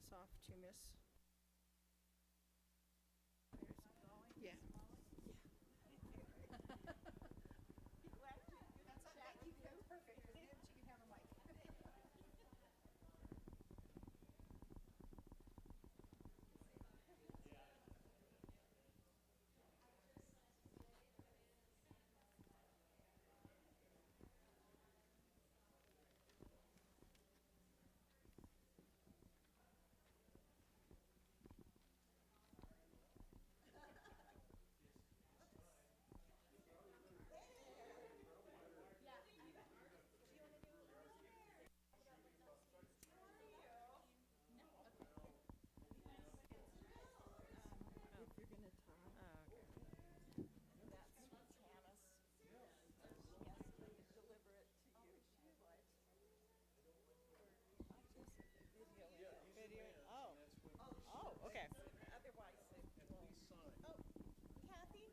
this off to Miss. Yeah. Be glad to. That's thank you. That's perfect. And she can have a mic. If you're gonna talk. That's Hannah's. She has to deliver it to you. She what? Video. Oh. Oh, okay. Otherwise, it will. Oh, Kathy.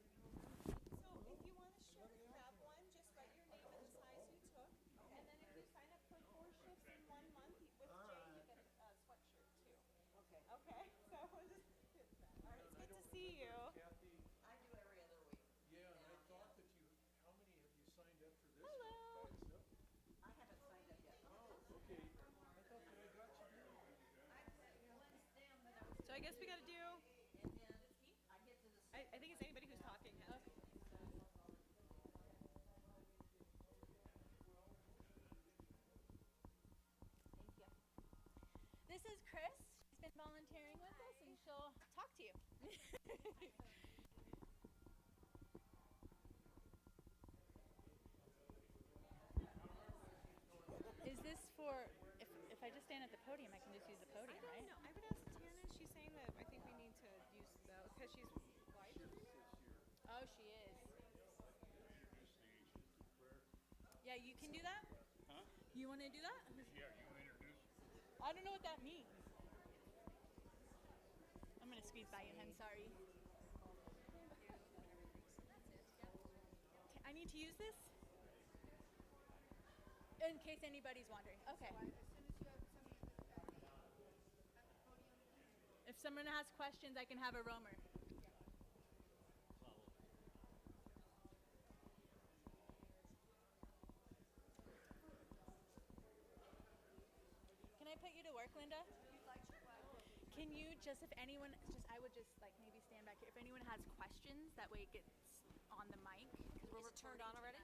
So if you want to grab one, just write your name and the size you took, and then if you sign up for 4 shifts in 1 month with Jay, you get a sweatshirt too. Okay. Okay. So we'll just. All right. It's good to see you. Kathy, I do every other week. yeah, and I thought that how many have you signed up for this? Hello. I haven't signed up yet. Oh, okay. I thought that I got you down. So I guess we got to do. And then I get to the. I think it's anybody who's talking has. Thank you. This is Chris. She's been volunteering with us and she'll talk to you. Is this for, if I just stand at the podium, I can just use the podium, I right? don't know. I would ask Tana. She's saying that I think we need to use that because she's white. Oh, she is. Yeah, you can do that? Huh? You want to do that? Yeah, you introduce. I don't know what that means. I'm going to squeeze by you, hun. Sorry. I need to use this? In case anybody's wondering. Okay. If someone has questions, I can have a roamer. Can I put you to work, Linda? Can you just, if anyone, I would just like maybe stand back here. If anyone has questions, that way it gets on the mic. Is it turned on already?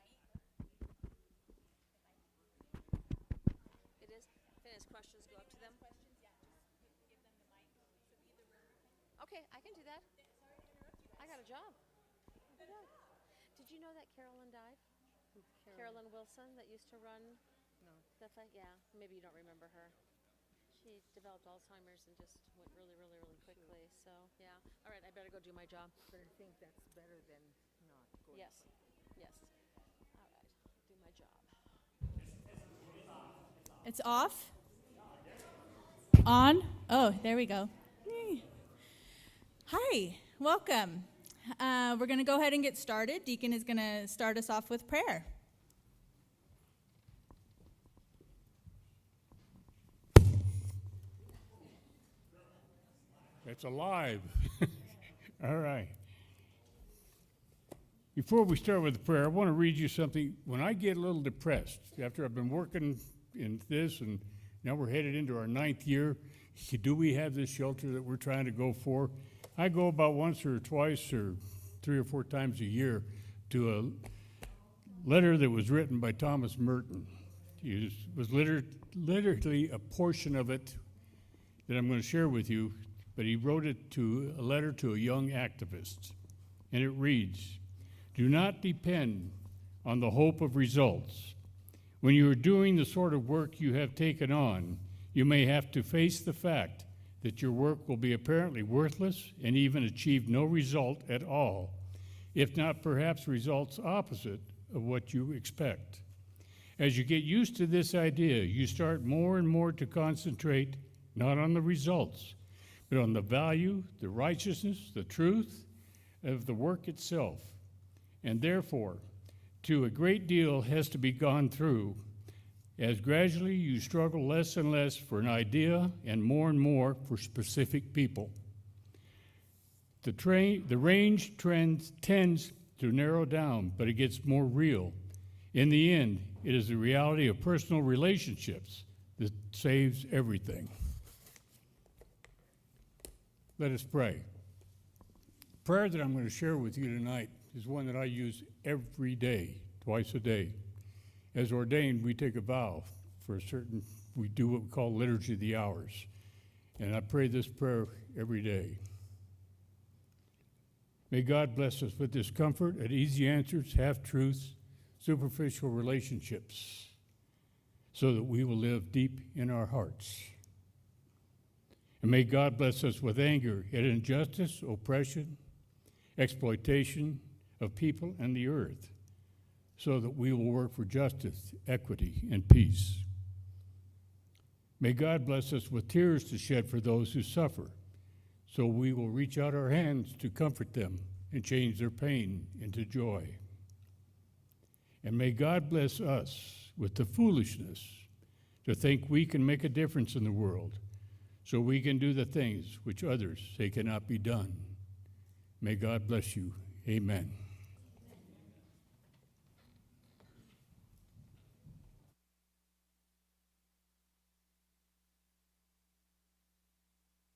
It is? If it has questions, go up to them. Questions, yeah, just give them the mic. So either room. Okay, I can do that. Sorry to interrupt you guys. I got a job. Did you know that Carolyn died? Carolyn Wilson that used to run the fight? Yeah, maybe you don't remember her. She developed Alzheimer's and just went really, really, really quickly. So, yeah. All right, I better go do my job. But I think that's better than not going. Yes. Yes. All right, do my job. It's off. On. Oh, there we go. Hi, welcome. We're going to go ahead and get started. Deacon is going to start us off with prayer. It's alive. All right. Before we start with the prayer, I want to read you something. When I get a little depressed, after I've been working in this, and now we're headed into our 9th year, do we have this shelter that we're trying to go for? I go about once or twice or 3 or 4 times a year to a letter that was written by Thomas Merton. It was literally a portion of it that I'm going to share with you, but he wrote it to a letter to a young activist. And it reads, "Do not depend on the hope of results. When you are doing the sort of work you have taken on, you may have to face the fact that your work will be apparently worthless and even achieve no result at all, if not perhaps results opposite of what you expect. As you get used to this idea, you start more and more to concentrate not on the results, but on the value, the righteousness, the truth of the work itself. And therefore, a great deal has to be gone through as gradually you struggle less and less for an idea and more for specific people. The range tends to narrow down, but it gets more real. In the end, it is the reality of personal relationships that saves everything. Let us pray. The prayer that I'm going to share with you tonight is one that I use every day, twice a day. As ordained, we take a vow for we do what we call Liturgy of the Hours. And I pray this prayer every day. May God bless us with this comfort and easy answers, half-truths, superficial relationships, so that we will live deep in our hearts. And may God bless us with anger at injustice, oppression, exploitation of people and the earth, so that we will work for justice, equity, and peace. May God bless us with tears to shed for those who suffer, so we will reach out our hands to comfort them and change their pain into joy. And may God bless us with the foolishness to think we can make a difference in the world, so we can do the things which others say cannot be done. May God bless you. Amen.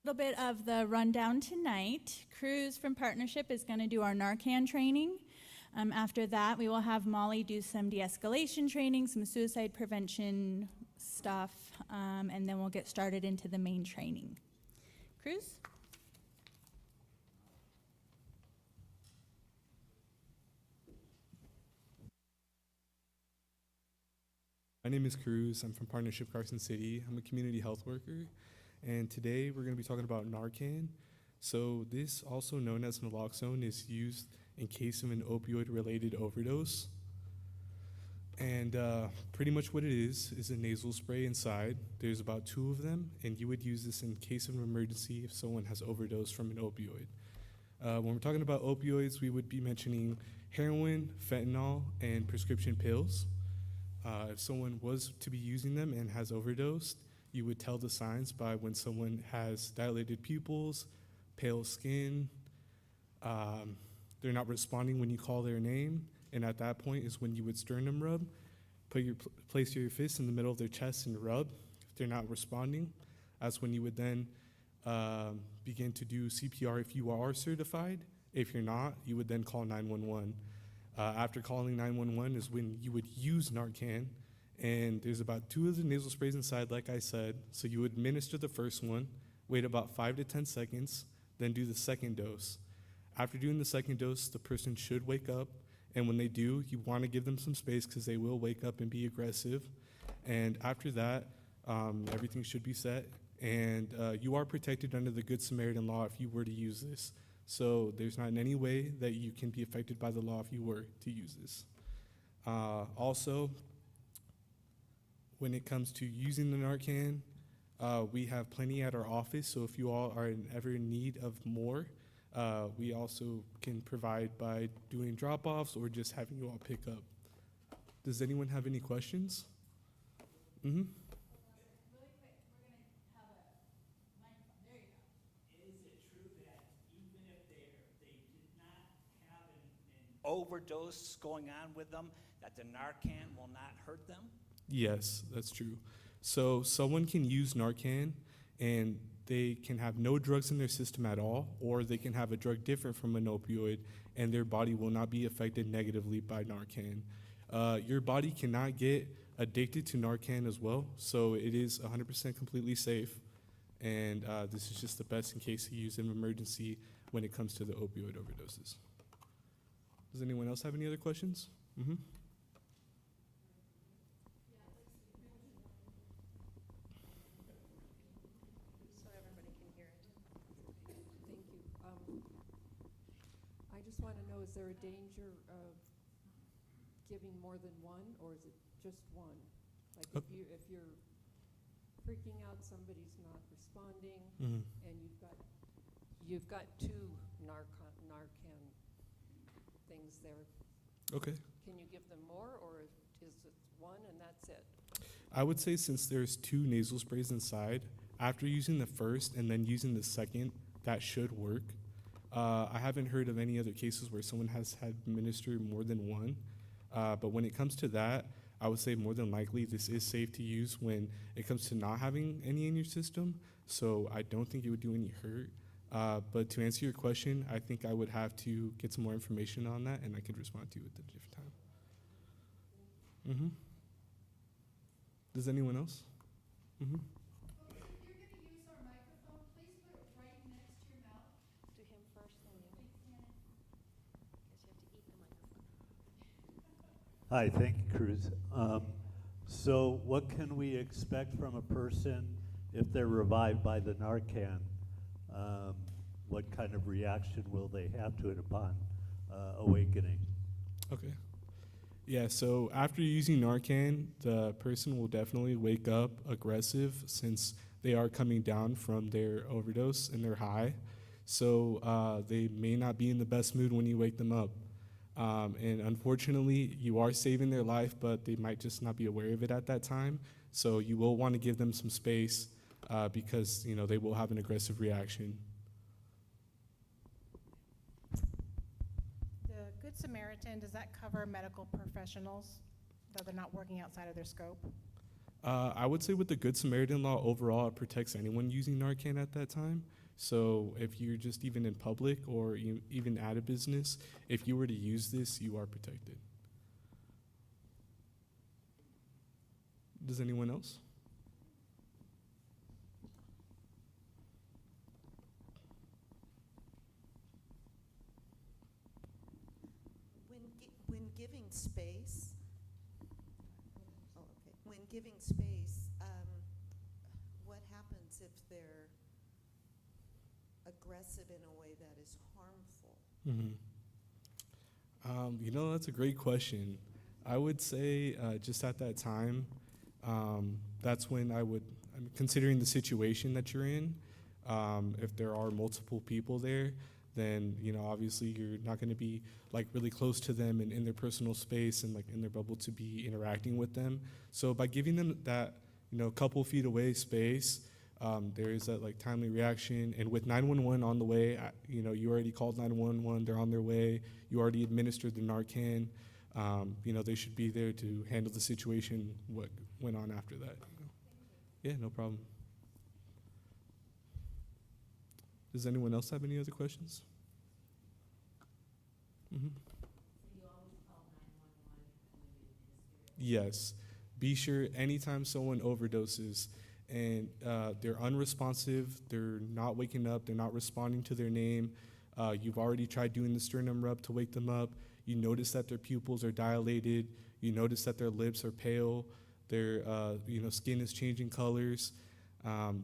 A little bit of the rundown tonight. Cruz from Partnership is going to do our Narcan training. After that, we will have Molly do some de-escalation training, some suicide prevention stuff, and then we'll get started into the main training. Cruz? My name is Cruz. I'm from Partnership Carson City. I'm a community health worker. And today we're going to be talking about Narcan. So this, also known as naloxone, is used in case of an opioid-related overdose. And pretty much what it is a nasal spray inside. There's about 2 of them, and you would use this in case of an emergency if someone has overdosed from an opioid. When we're talking about opioids, we would be mentioning heroin, fentanyl, and prescription pills. If someone was to be using them and has overdosed, you would tell the signs by when someone has dilated pupils, pale skin, they're not responding when you call their name, and at that point is when you would sternum rub, place your fist in the middle of their chest and rub. If they're not responding, that's when you would then begin to do CPR if you are certified. If you're not, you would then call 911. After calling 911 is when you would use Narcan, and there's about 2 of the nasal sprays inside, like I said. So you would administer the first one, wait about 5 to 10 seconds, then do the second dose. After doing the second dose, the person should wake up, and when they do, you want to give them some space because they will wake up and be aggressive. And after that, everything should be set, and you are protected under the Good Samaritan law if you were to use this. So there's not in any way that you can be affected by the law if you were to use this. Also, when it comes to using the Narcan, we have plenty at our office, so if you all are ever in need of more, we also can provide by doing drop-offs or just having you all pick up. Does anyone have any questions? Mm-hmm. Overdose going on with them, that the Narcan will not hurt them? Yes, that's true. So someone can use Narcan and they can have no drugs in their system at all, or they can have a drug different from an opioid and their body will not be affected negatively by Narcan. Your body cannot get addicted to Narcan as well, so it is 100% completely safe, and this is just the best in case you use in emergency when it comes to the opioid overdoses. Does anyone else have any other questions? Mm-hmm. So everybody can hear it. Thank you. I just want to know, is there a danger of giving more than one, or is it just one? Like if you're freaking out, somebody's not responding, Mm-hmm. and you've got 2 Narcan things there. Okay. Can you give them more, or is it one and that's it? I would say since there's 2 nasal sprays inside, after using the first and then using the second, that should work. I haven't heard of any other cases where someone has had administered more than one. But when it comes to that, I would say more than likely this is safe to use when it comes to not having any in your system. So I don't think it would do any hurt. But to answer your question, I think I would have to get some more information on that, and I could respond to you at a different time. Mm-hmm. Does anyone else? Mm-hmm. Do him first, then you. Guess you have to eat the microphone. Hi, thank you, Cruz. So what can we expect from a person if they're revived by the Narcan? What kind of reaction will they have to it upon awakening? Okay. Yeah, so after using Narcan, the person will definitely wake up aggressive since they are coming down from their overdose and they're high. So they may not be in the best mood when you wake them up. And unfortunately, you are saving their life, but they might just not be aware of it at that time. So you will want to give them some space because they will have an aggressive reaction. The Good Samaritan, does that cover medical professionals, though they're not working outside of their scope? I would say with the Good Samaritan law overall, it protects anyone using Narcan at that time. So if you're just even in public or even at a business, if you were to use this, you are protected. Does anyone else? When giving space, when giving space, what happens if they're aggressive in a way that is harmful? That's a great question. I would say just at that time, that's when I'm considering the situation that you're in. If there are multiple people there, then obviously you're not going to be like really close to them and in their personal space and like in their bubble to be interacting with them. So by giving them that couple feet away space, there is that like timely reaction. And with 911 on the way, you already called 911. They're on their way. You already administered the Narcan. They should be there to handle the situation. What went on after that? Yeah, no problem. Does anyone else have any other questions? Mm-hmm. Yes. Be sure anytime someone overdoses and they're unresponsive, they're not waking up, they're not responding to their name, you've already tried doing the sternum rub to wake them up, you notice that their pupils are dilated, you notice that their lips are pale, their skin is changing colors,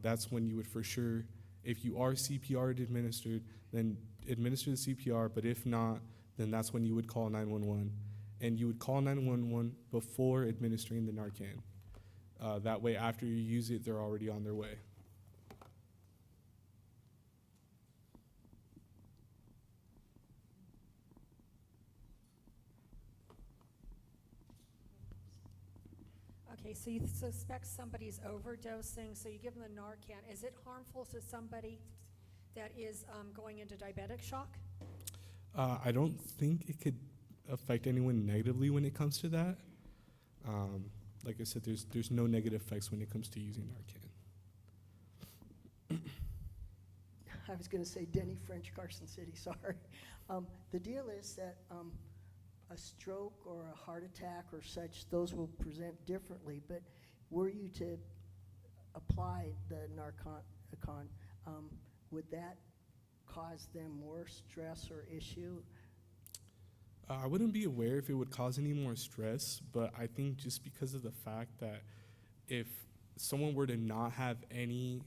that's when you would for sure, if you are CPR administered, then administer the CPR, but if not, then that's when you would call 911. And you would call 911 before administering the Narcan. That way, after you use it, they're already on their way. Okay, so you suspect somebody's overdosing, so you give them the Narcan. Is it harmful to somebody that is going into diabetic shock? I don't think it could affect anyone negatively when it comes to that. Like I said, there's no negative effects when it comes to using Narcan. I was going to say Denny French, Carson City, sorry. The deal is that a stroke or a heart attack or such, those will present differently, but were you to apply the Narcan, would that cause them more stress or issue? I wouldn't be aware if it would cause any more stress, but I think just because of the fact that if someone were to not have any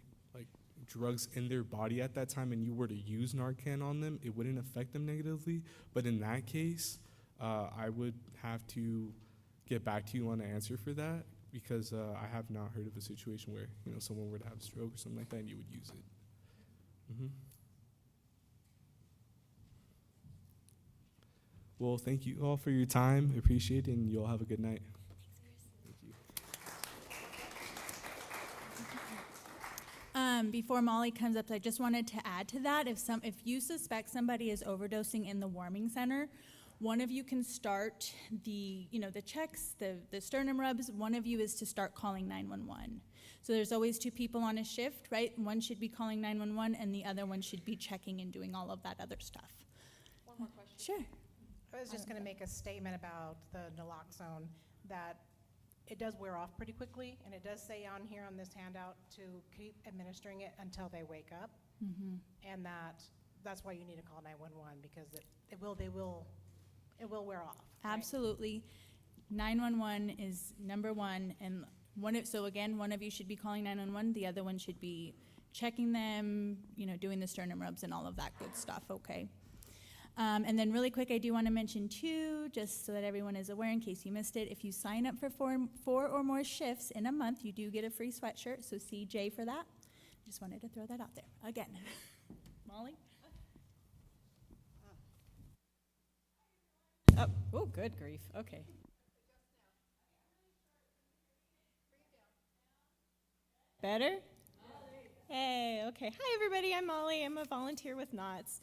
drugs in their body at that time and you were to use Narcan on them, it wouldn't affect them negatively. But in that case, I would have to get back to you on the answer for that because I have not heard of a situation where someone were to have a stroke or something like that and you would use it. Mm-hmm. Well, thank you all for your time. I appreciate it, and you all have a good night. Thank you. Before Molly comes up, I just wanted to add to that, if you suspect somebody is overdosing in the warming center, one of you can start the checks, the sternum rubs. One of you is to start calling 911. So there's always two people on a shift, right? One should be calling 911 and the other one should be checking and doing all of that other stuff. One more question. Sure. I was just going to make a statement about the naloxone, that it does wear off pretty quickly, and it does say on here on this handout to keep administering it until they wake up, and that's why you need to call 911, because it will wear off. Right? Absolutely. 911 is number one, and one of you should be calling 911, the other one should be checking them, doing the sternum rubs and all of that good stuff, okay? And then really quick, I do want to mention too, just so that everyone is aware in case you missed it, if you sign up for four or more shifts in a month, you do get a free sweatshirt, so see Jay for that. Just wanted to throw that out there. Again. Molly? Oh, good grief. Okay. Better? Hey, okay. Hi, everybody. I'm Molly. I'm a volunteer with NOTS.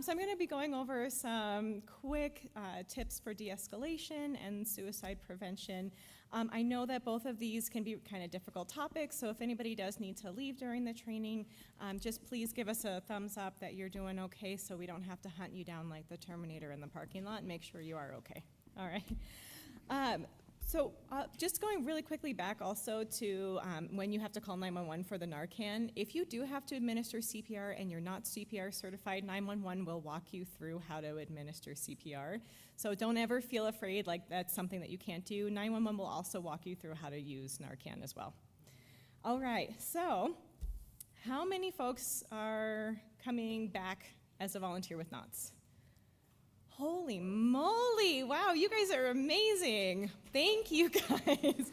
So I'm going to be going over some quick tips for de-escalation and suicide prevention. I know that both of these can be kind of difficult topics, so if anybody does need to leave during the training, just please give us a thumbs up that you're doing okay so we don't have to hunt you down like the Terminator in the parking lot and make sure you are okay. All right. So just going really quickly back also to when you have to call 911 for the Narcan, if you do have to administer CPR and you're not CPR certified, 911 will walk you through how to administer CPR. So don't ever feel afraid like that's something that you can't do. 911 will also walk you through how to use Narcan as well. All right, so how many folks are coming back as a volunteer with NOTS? Holy moly, wow, you guys are amazing. Thank you guys.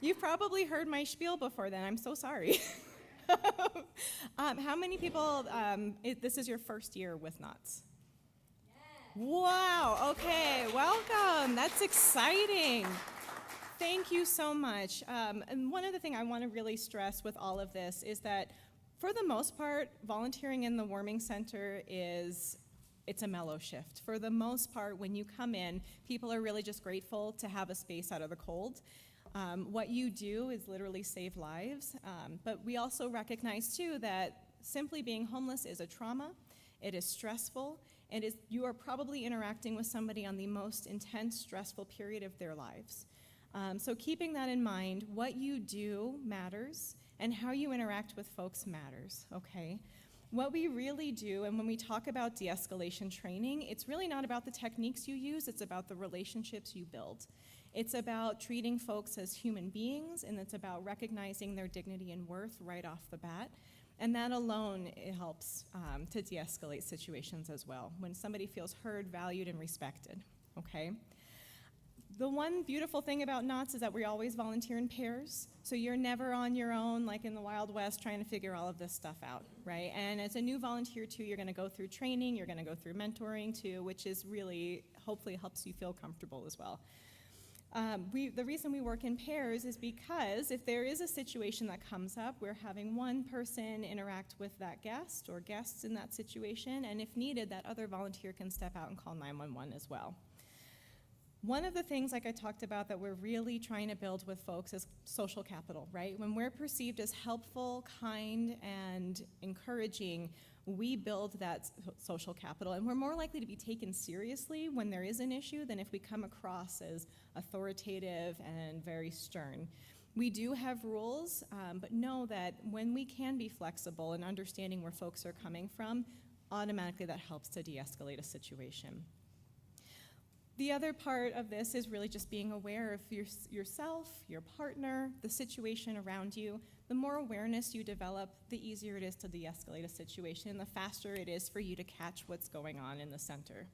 You've probably heard my spiel before then, I'm so sorry. How many people, this is your first year with NOTS? Yes. Wow, okay, welcome, that's exciting. Thank you so much. And one other thing I want to really stress with all of this is that for the most part, volunteering in the warming center it's a mellow shift. For the most part, when you come in, people are really just grateful to have a space out of the cold. What you do is literally save lives, but we also recognize too that simply being homeless is a trauma, it is stressful, and you are probably interacting with somebody on the most intense, stressful period of their lives. So keeping that in mind, what you do matters, and how you interact with folks matters, okay? What we really do, and when we talk about de-escalation training, it's really not about the techniques you use, it's about the relationships you build. It's about treating folks as human beings, and it's about recognizing their dignity and worth right off the bat. And that alone, it helps to de-escalate situations as well, when somebody feels heard, valued, and respected, okay? The one beautiful thing about NOTS is that we always volunteer in pairs, so you're never on your own like in the Wild West trying to figure all of this stuff out, right? And as a new volunteer too, you're gonna go through training, you're gonna go through mentoring too, which is really, hopefully helps you feel comfortable as well. The reason we work in pairs is because if there is a situation that comes up, we're having one person interact with that guest or guests in that situation, and if needed, that other volunteer can step out and call 911 as well. One of the things, like I talked about, that we're really trying to build with folks is social capital, right? When we're perceived as helpful, kind, and encouraging, we build that social capital, and we're more likely to be taken seriously when there is an issue than if we come across as authoritative and very stern. We do have rules, but know that when we can be flexible and understanding where folks are coming from, automatically that helps to de-escalate a situation. The other part of this is really just being aware of yourself, your partner, the situation around you. The more awareness you develop, the easier it is to de-escalate a situation, the faster it is for you to catch what's going on in the center.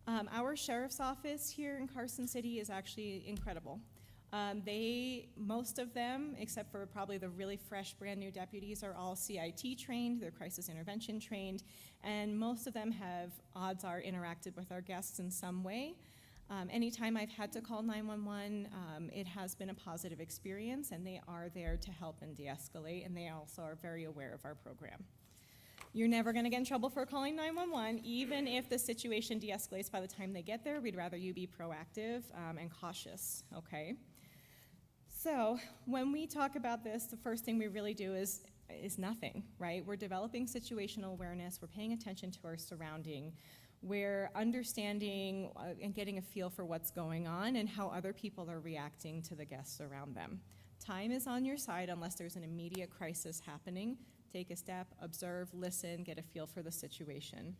Our sheriff's office here in Carson City is actually incredible. Most of them, except for probably the really fresh, brand new deputies, are all CIT trained, they're crisis intervention trained, and most of them have, odds are, interacted with our guests in some way. Anytime I've had to call 911, it has been a positive experience, and they are there to help and de-escalate, and they also are very aware of our program. You're never going to get in trouble for calling 911, even if the situation de-escalates by the time they get there. We'd rather you be proactive and cautious, okay? So when we talk about this, the first thing we really do is nothing, right? We're developing situational awareness. We're paying attention to our surrounding. We're understanding and getting a feel for what's going on and how other people are reacting to the guests around them. Time is on your side unless there's an immediate crisis happening. Take a step, observe, listen, get a feel for the situation.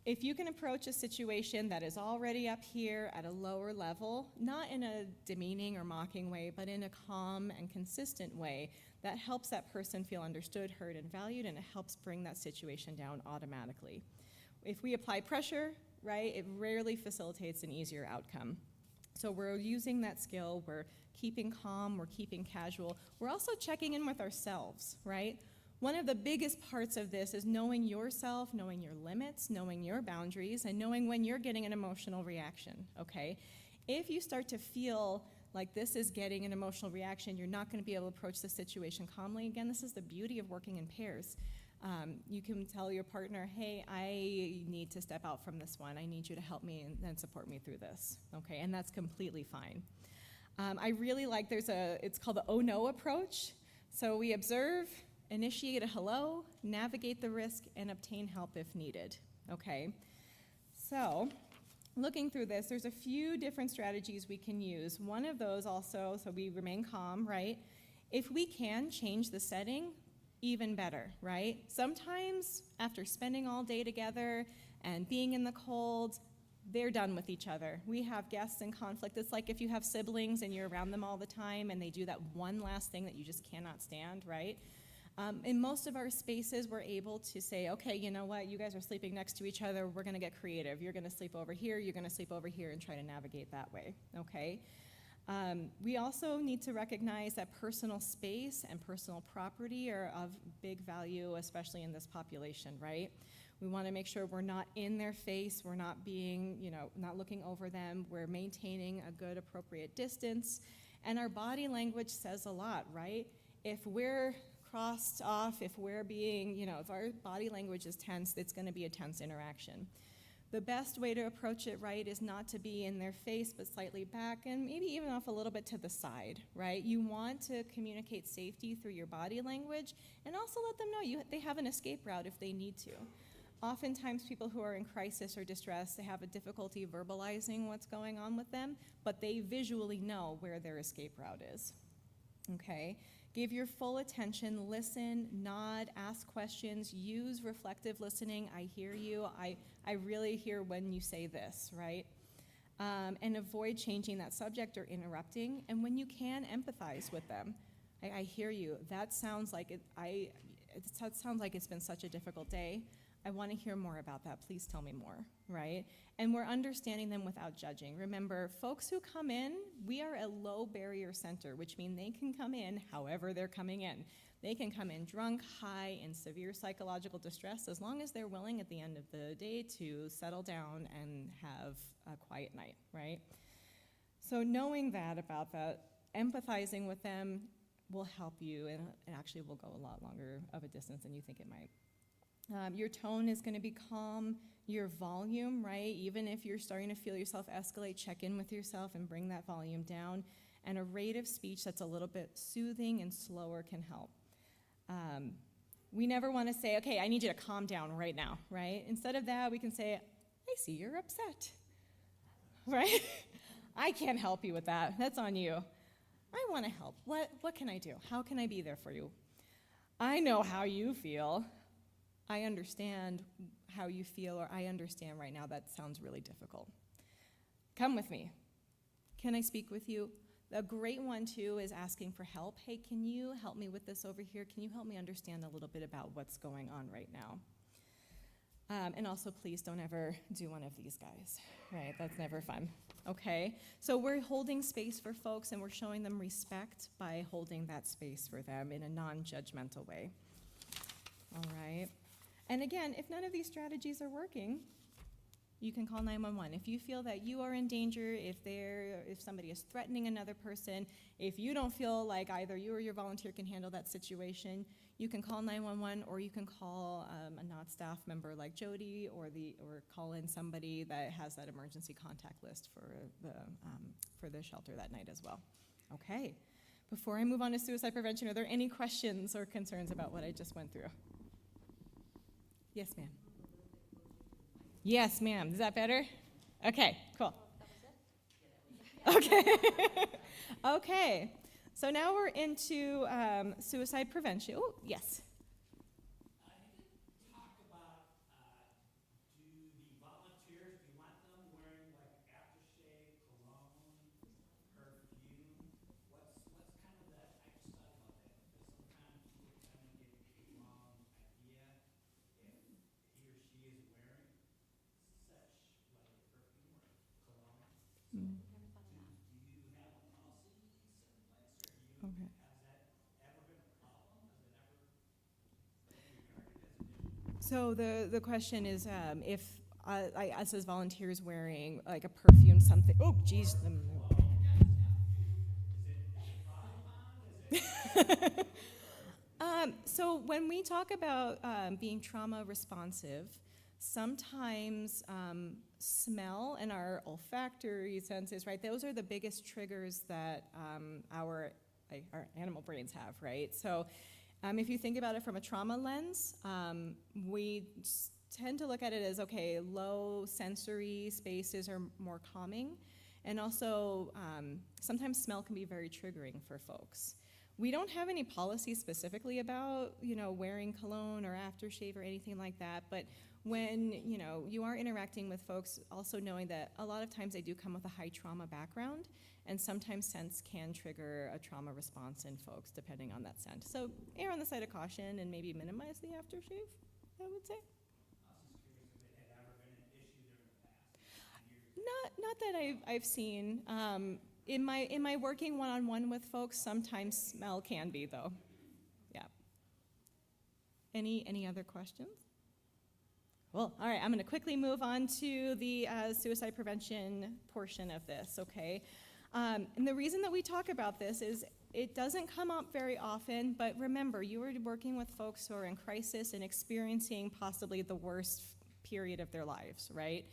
If you can approach a situation that is already up here at a lower level, not in a demeaning or mocking way, but in a calm and consistent way, that helps that person feel understood, heard, and valued, and it helps bring that situation down automatically. If we apply pressure, right, it rarely facilitates an easier outcome. So we're using that skill, we're keeping calm, we're keeping casual. We're also checking in with ourselves, right? One of the biggest parts of this is knowing yourself, knowing your limits, knowing your boundaries, and knowing when you're getting an emotional reaction, okay? If you start to feel like this is getting an emotional reaction, you're not going to be able to approach the situation calmly. Again, this is the beauty of working in pairs. You can tell your partner, hey, I need to step out from this one. I need you to help me and support me through this, okay? And that's completely fine. I really like, it's called the oh no approach. So we observe, initiate a hello, navigate the risk, and obtain help if needed, okay? So looking through this, there's a few different strategies we can use. One of those also, so we remain calm, right? If we can change the setting, even better, right? Sometimes after spending all day together and being in the cold, they're done with each other. We have guests in conflict. It's like if you have siblings and you're around them all the time and they do that one last thing that you just cannot stand, right? In most of our spaces, we're able to say, okay, you know what, you guys are sleeping next to each other, we're gonna get creative. You're gonna sleep over here, you're gonna sleep over here, and try to navigate that way, okay? We also need to recognize that personal space and personal property are of big value, especially in this population, right? We want to make sure we're not in their face, we're not being, not looking over them, we're maintaining a good, appropriate distance, and our body language says a lot, right? If we're crossed off, if we're being, if our body language is tense, it's going to be a tense interaction. The best way to approach it right is not to be in their face, but slightly back and maybe even off a little bit to the side, right? You want to communicate safety through your body language and also let them know they have an escape route if they need to. Oftentimes people who are in crisis or distress, they have a difficulty verbalizing what's going on with them, but they visually know where their escape route is, okay? Give your full attention, listen, nod, ask questions, use reflective listening. I hear you. I really hear when you say this, right? And avoid changing that subject or interrupting. And when you can, empathize with them. I hear you. That sounds like it sounds like it's been such a difficult day. I want to hear more about that. Please tell me more, right? And we're understanding them without judging. Remember, folks who come in, we are a low barrier center, which means they can come in however they're coming in. They can come in drunk, high, in severe psychological distress, as long as they're willing at the end of the day to settle down and have a quiet night, right? So knowing that about that, empathizing with them will help you, and it actually will go a lot longer of a distance than you think it might. Your tone is going to be calm, your volume, right? Even if you're starting to feel yourself escalate, check in with yourself and bring that volume down. And a rate of speech that's a little bit soothing and slower can help. We never want to say, okay, I need you to calm down right now, right? Instead of that, we can say, I see you're upset, right? I can't help you with that. That's on you. I want to help. What can I do? How can I be there for you? I know how you feel. I understand how you feel, or I understand right now that sounds really difficult. Come with me. Can I speak with you? A great one, too, is asking for help. Hey, can you help me with this over here? Can you help me understand a little bit about what's going on right now? And also, please don't ever do one of these guys, right? That's never fun, okay? So we're holding space for folks, and we're showing them respect by holding that space for them in a non-judgmental way, all right? And again, if none of these strategies are working, you can call 911. If you feel that you are in danger, if somebody is threatening another person, if you don't feel like either you or your volunteer can handle that situation, you can call 911, or you can call a NOTS staff member like Jody, or call in somebody that has that emergency contact list for the shelter that night as well. Okay. Before I move on to suicide prevention, are there any questions or concerns about what I just went through? Yes, ma'am. Yes, ma'am. Is that better? Okay, cool. Okay. Okay. So now we're into suicide prevention. Oh, yes. Talk about, do the volunteers, do you want them wearing like aftershave, cologne, perfume? What's kind of that? I just thought about that, because sometimes people kind of get the wrong idea if he or she is wearing such like a perfume or cologne. So do you have a policy set in place, or do you, Okay. has that ever been a problem? Has it ever been regarded as an issue? So the question is if us as volunteers wearing like a perfume, something. Oh, geez. So when we talk about being trauma responsive, sometimes smell and our olfactory senses, right? Those are the biggest triggers that our animal brains have, right? So if you think about it from a trauma lens, we tend to look at it as, okay, low sensory spaces are more calming. And also, sometimes smell can be very triggering for folks. We don't have any policy specifically about, wearing cologne or aftershave or anything like that, but when, you are interacting with folks, also knowing that a lot of times they do come with a high trauma background, and sometimes scents can trigger a trauma response in folks depending on that scent. So err on the side of caution and maybe minimize the aftershave, I would say. Not that I've seen. In my working one-on-one with folks, sometimes smell can be, though. Yeah. Any other questions? Well, all right, I'm going to quickly move on to the suicide prevention portion of this, okay? And the reason that we talk about this is it doesn't come up very often, but remember, you are working with folks who are in crisis and experiencing possibly the worst period of their lives, right?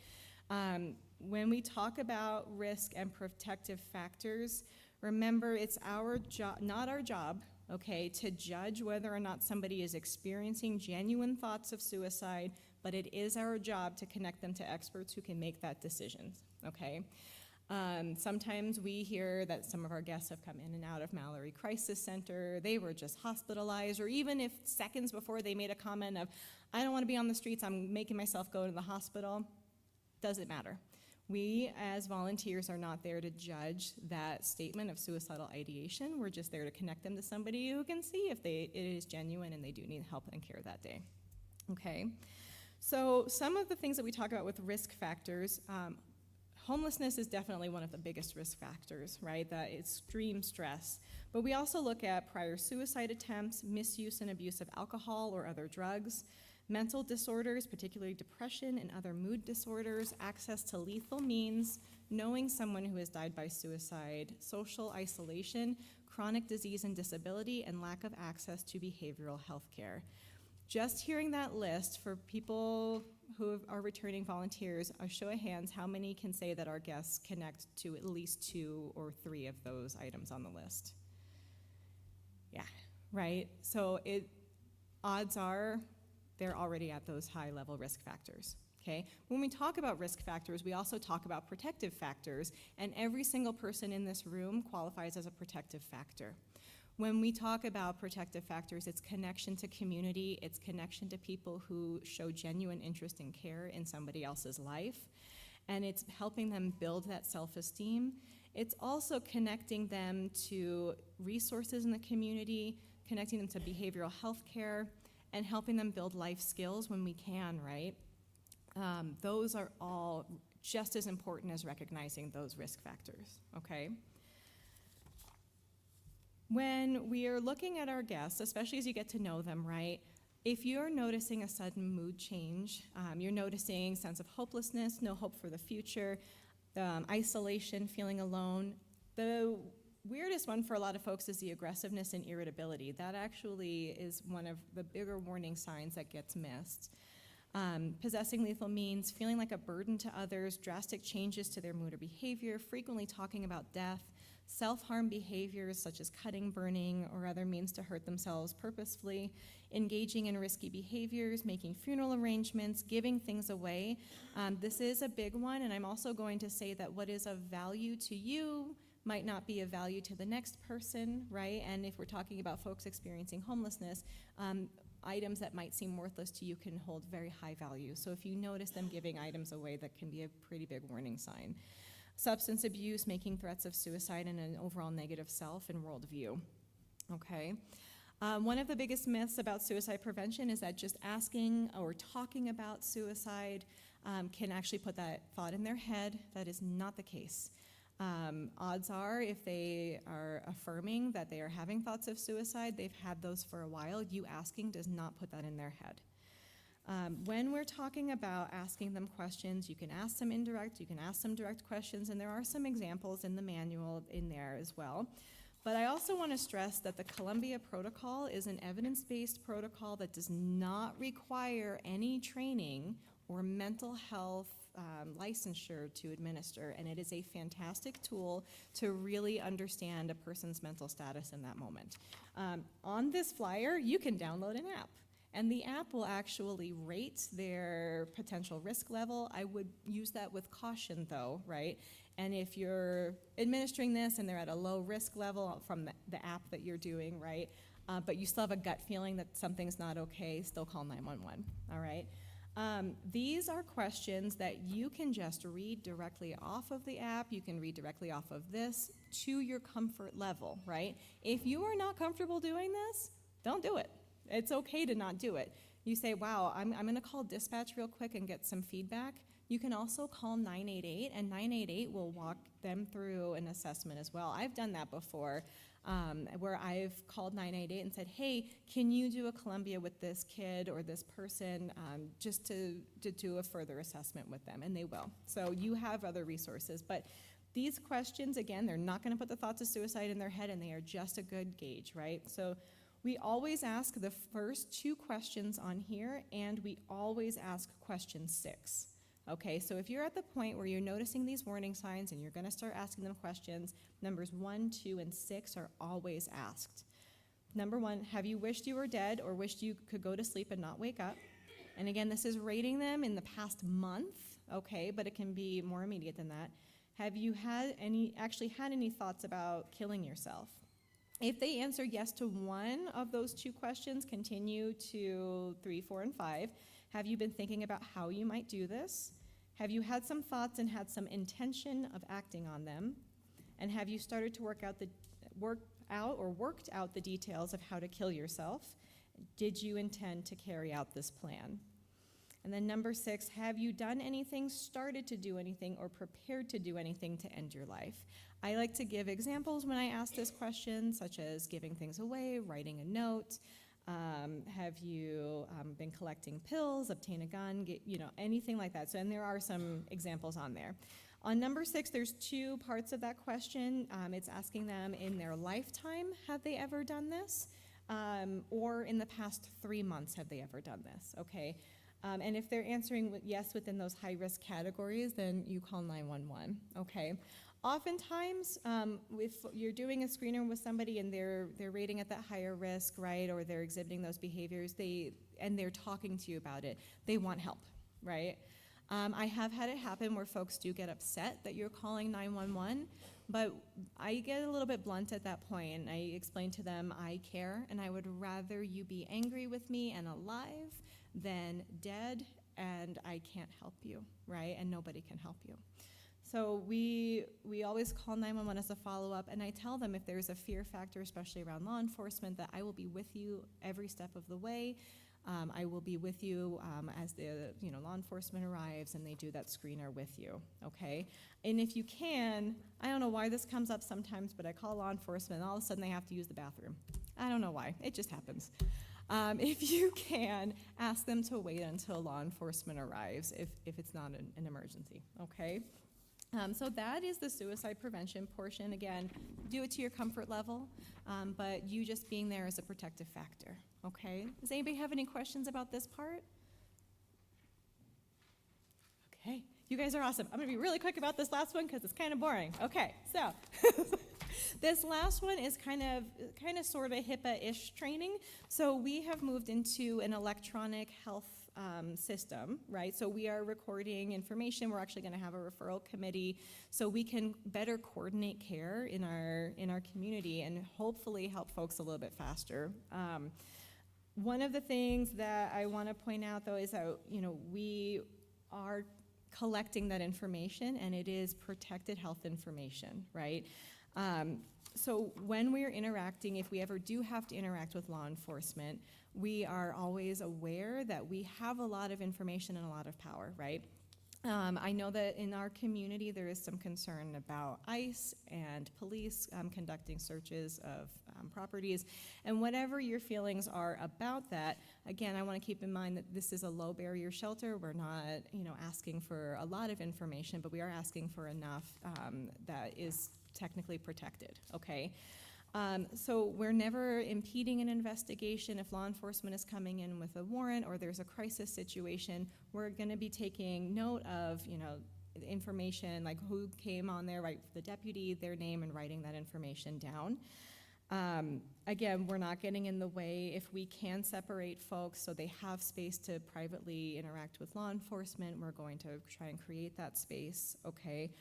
When we talk about risk and protective factors, remember it's our job, not our job, okay, to judge whether or not somebody is experiencing genuine thoughts of suicide, but it is our job to connect them to experts who can make that decision, okay? Sometimes we hear that some of our guests have come in and out of Mallory Crisis Center, they were just hospitalized, or even if seconds before they made a comment of, I don't want to be on the streets, I'm making myself go to the hospital, doesn't matter. We, as volunteers, are not there to judge that statement of suicidal ideation. We're just there to connect them to somebody who can see if it is genuine and they do need help and care that day. Okay? So some of the things that we talk about with risk factors, homelessness is definitely one of the biggest risk factors, right? That extreme stress. But we also look at prior suicide attempts, misuse and abuse of alcohol or other drugs, mental disorders, particularly depression and other mood disorders, access to lethal means, knowing someone who has died by suicide, social isolation, chronic disease and disability, and lack of access to behavioral health care. Just hearing that list for people who are returning volunteers, a show of hands, how many can say that our guests connect to at least 2 or 3 of those items on the list? Yeah, right? So odds are they're already at those high-level risk factors, okay? When we talk about risk factors, we also talk about protective factors, and every single person in this room qualifies as a protective factor. When we talk about protective factors, it's connection to community, it's connection to people who show genuine interest and care in somebody else's life, and it's helping them build that self-esteem. It's also connecting them to resources in the community, connecting them to behavioral health care, and helping them build life skills when we can, right? Those are all just as important as recognizing those risk factors, okay? When we are looking at our guests, especially as you get to know them, right, If you're noticing a sudden mood change, you're noticing sense of hopelessness, no hope for the future, isolation, feeling alone, the weirdest one for a lot of folks is the aggressiveness and irritability. That actually is one of the bigger warning signs that gets missed. Possessing lethal means feeling like a burden to others, drastic changes to their mood or behavior, frequently talking about death, self-harm behaviors such as cutting, burning, or other means to hurt themselves purposefully, engaging in risky behaviors, making funeral arrangements, giving things away. This is a big one, and I'm also going to say that what is of value to you might not be of value to the next person, right? And if we're talking about folks experiencing homelessness, items that might seem worthless to you can hold very high value. So if you notice them giving items away, that can be a pretty big warning sign. Substance abuse, making threats of suicide, and an overall negative self and worldview. Okay. One of the biggest myths about suicide prevention is that just asking or talking about suicide can actually put that thought in their head. That is not the case. Odds are, if they are affirming that they are having thoughts of suicide, they've had those for a while. You asking does not put that in their head. When we're talking about asking them questions, you can ask them indirect, you can ask them direct questions, and there are some examples in the manual in there as well. But I also want to stress that the Columbia Protocol is an evidence-based protocol that does not require any training or mental health licensure to administer, and it is a fantastic tool to really understand a person's mental status in that moment. On this flyer, you can download an app, and the app will actually rate their potential risk level. I would use that with caution though, right? And if you're administering this and they're at a low risk level from the app that you're doing, right? But you still have a gut feeling that something's not okay, still call 911, all right? These are questions that you can just read directly off of the app. You can read directly off of this to your comfort level, right? If you are not comfortable doing this, don't do it. It's okay to not do it. You say, wow, I'm going to call dispatch real quick and get some feedback. You can also call 988, and 988 will walk them through an assessment as well. I've done that before, where I've called 988 and said, hey, can you do a Columbia with this kid or this person just to do a further assessment with them, and they will. So you have other resources, but these questions, again, they're not going to put the thoughts of suicide in their head, and they are just a good gauge, right? So we always ask the first 2 questions on here, and we always ask question 6. Okay, so if you're at the point where you're noticing these warning signs and you're going to start asking them questions, numbers 1, 2, and 6 are always asked. Number 1, have you wished you were dead or wished you could go to sleep and not wake up? And again, this is rating them in the past month, okay, but it can be more immediate than that. Have you actually had any thoughts about killing yourself? If they answer yes to one of those 2 questions, continue to 3, 4, and 5. Have you been thinking about how you might do this? Have you had some thoughts and had some intention of acting on them? And have you started to worked out the details of how to kill yourself? Did you intend to carry out this plan? And then number 6, have you done anything, started to do anything, or prepared to do anything to end your life? I like to give examples when I ask this question, such as giving things away, writing a note. Have you been collecting pills, obtain a gun, anything like that. So, and there are some examples on there. On number 6, there's 2 parts of that question. It's asking them in their lifetime, have they ever done this? Or in the past 3 months, have they ever done this? Okay. And if they're answering yes within those high-risk categories, then you call 911, okay? Oftentimes, if you're doing a screener with somebody and they're rating at that higher risk, right, or they're exhibiting those behaviors, and they're talking to you about it, they want help, right? I have had it happen where folks do get upset that you're calling 911, but I get a little bit blunt at that point, and I explain to them, I care, and I would rather you be angry with me and alive than dead, and I can't help you, right? And nobody can help you. So we always call 911 as a follow-up, and I tell them if there's a fear factor, especially around law enforcement, that I will be with you every step of the way. I will be with you as the law enforcement arrives and they do that screener with you, okay? And if you can, I don't know why this comes up sometimes, but I call law enforcement and all of a sudden they have to use the bathroom. I don't know why, it just happens. if you can, ask them to wait until law enforcement arrives if it's not an emergency, okay? So that is the suicide prevention portion. Again, do it to your comfort level, but you just being there is a protective factor, okay? Does anybody have any questions about this part? Okay, you guys are awesome. I'm gonna be really quick about this last one because it's kind of boring. Okay, so this last one is kind of sort of HIPAA-ish training. So we have moved into an electronic health system, right? So we are recording information. We're actually going to have a referral committee so we can better coordinate care in our community and hopefully help folks a little bit faster. One of the things that I want to point out, though, is that we are collecting that information, and it is protected health information, right? So when we're interacting, if we ever do have to interact with law enforcement, we are always aware that we have a lot of information and a lot of power, right? I know that in our community there is some concern about ICE and police conducting searches of properties, and whatever your feelings are about that, again, I want to keep in mind that this is a low barrier shelter. We're not, asking for a lot of information, but we are asking for enough that is technically protected, okay? So we're never impeding an investigation. If law enforcement is coming in with a warrant or there's a crisis situation, we're going to be taking note of, information like who came on there, right, the deputy, their name, and writing that information down. Again, we're not getting in the way. If we can separate folks so they have space to privately interact with law enforcement, we're going to try and create that space, okay?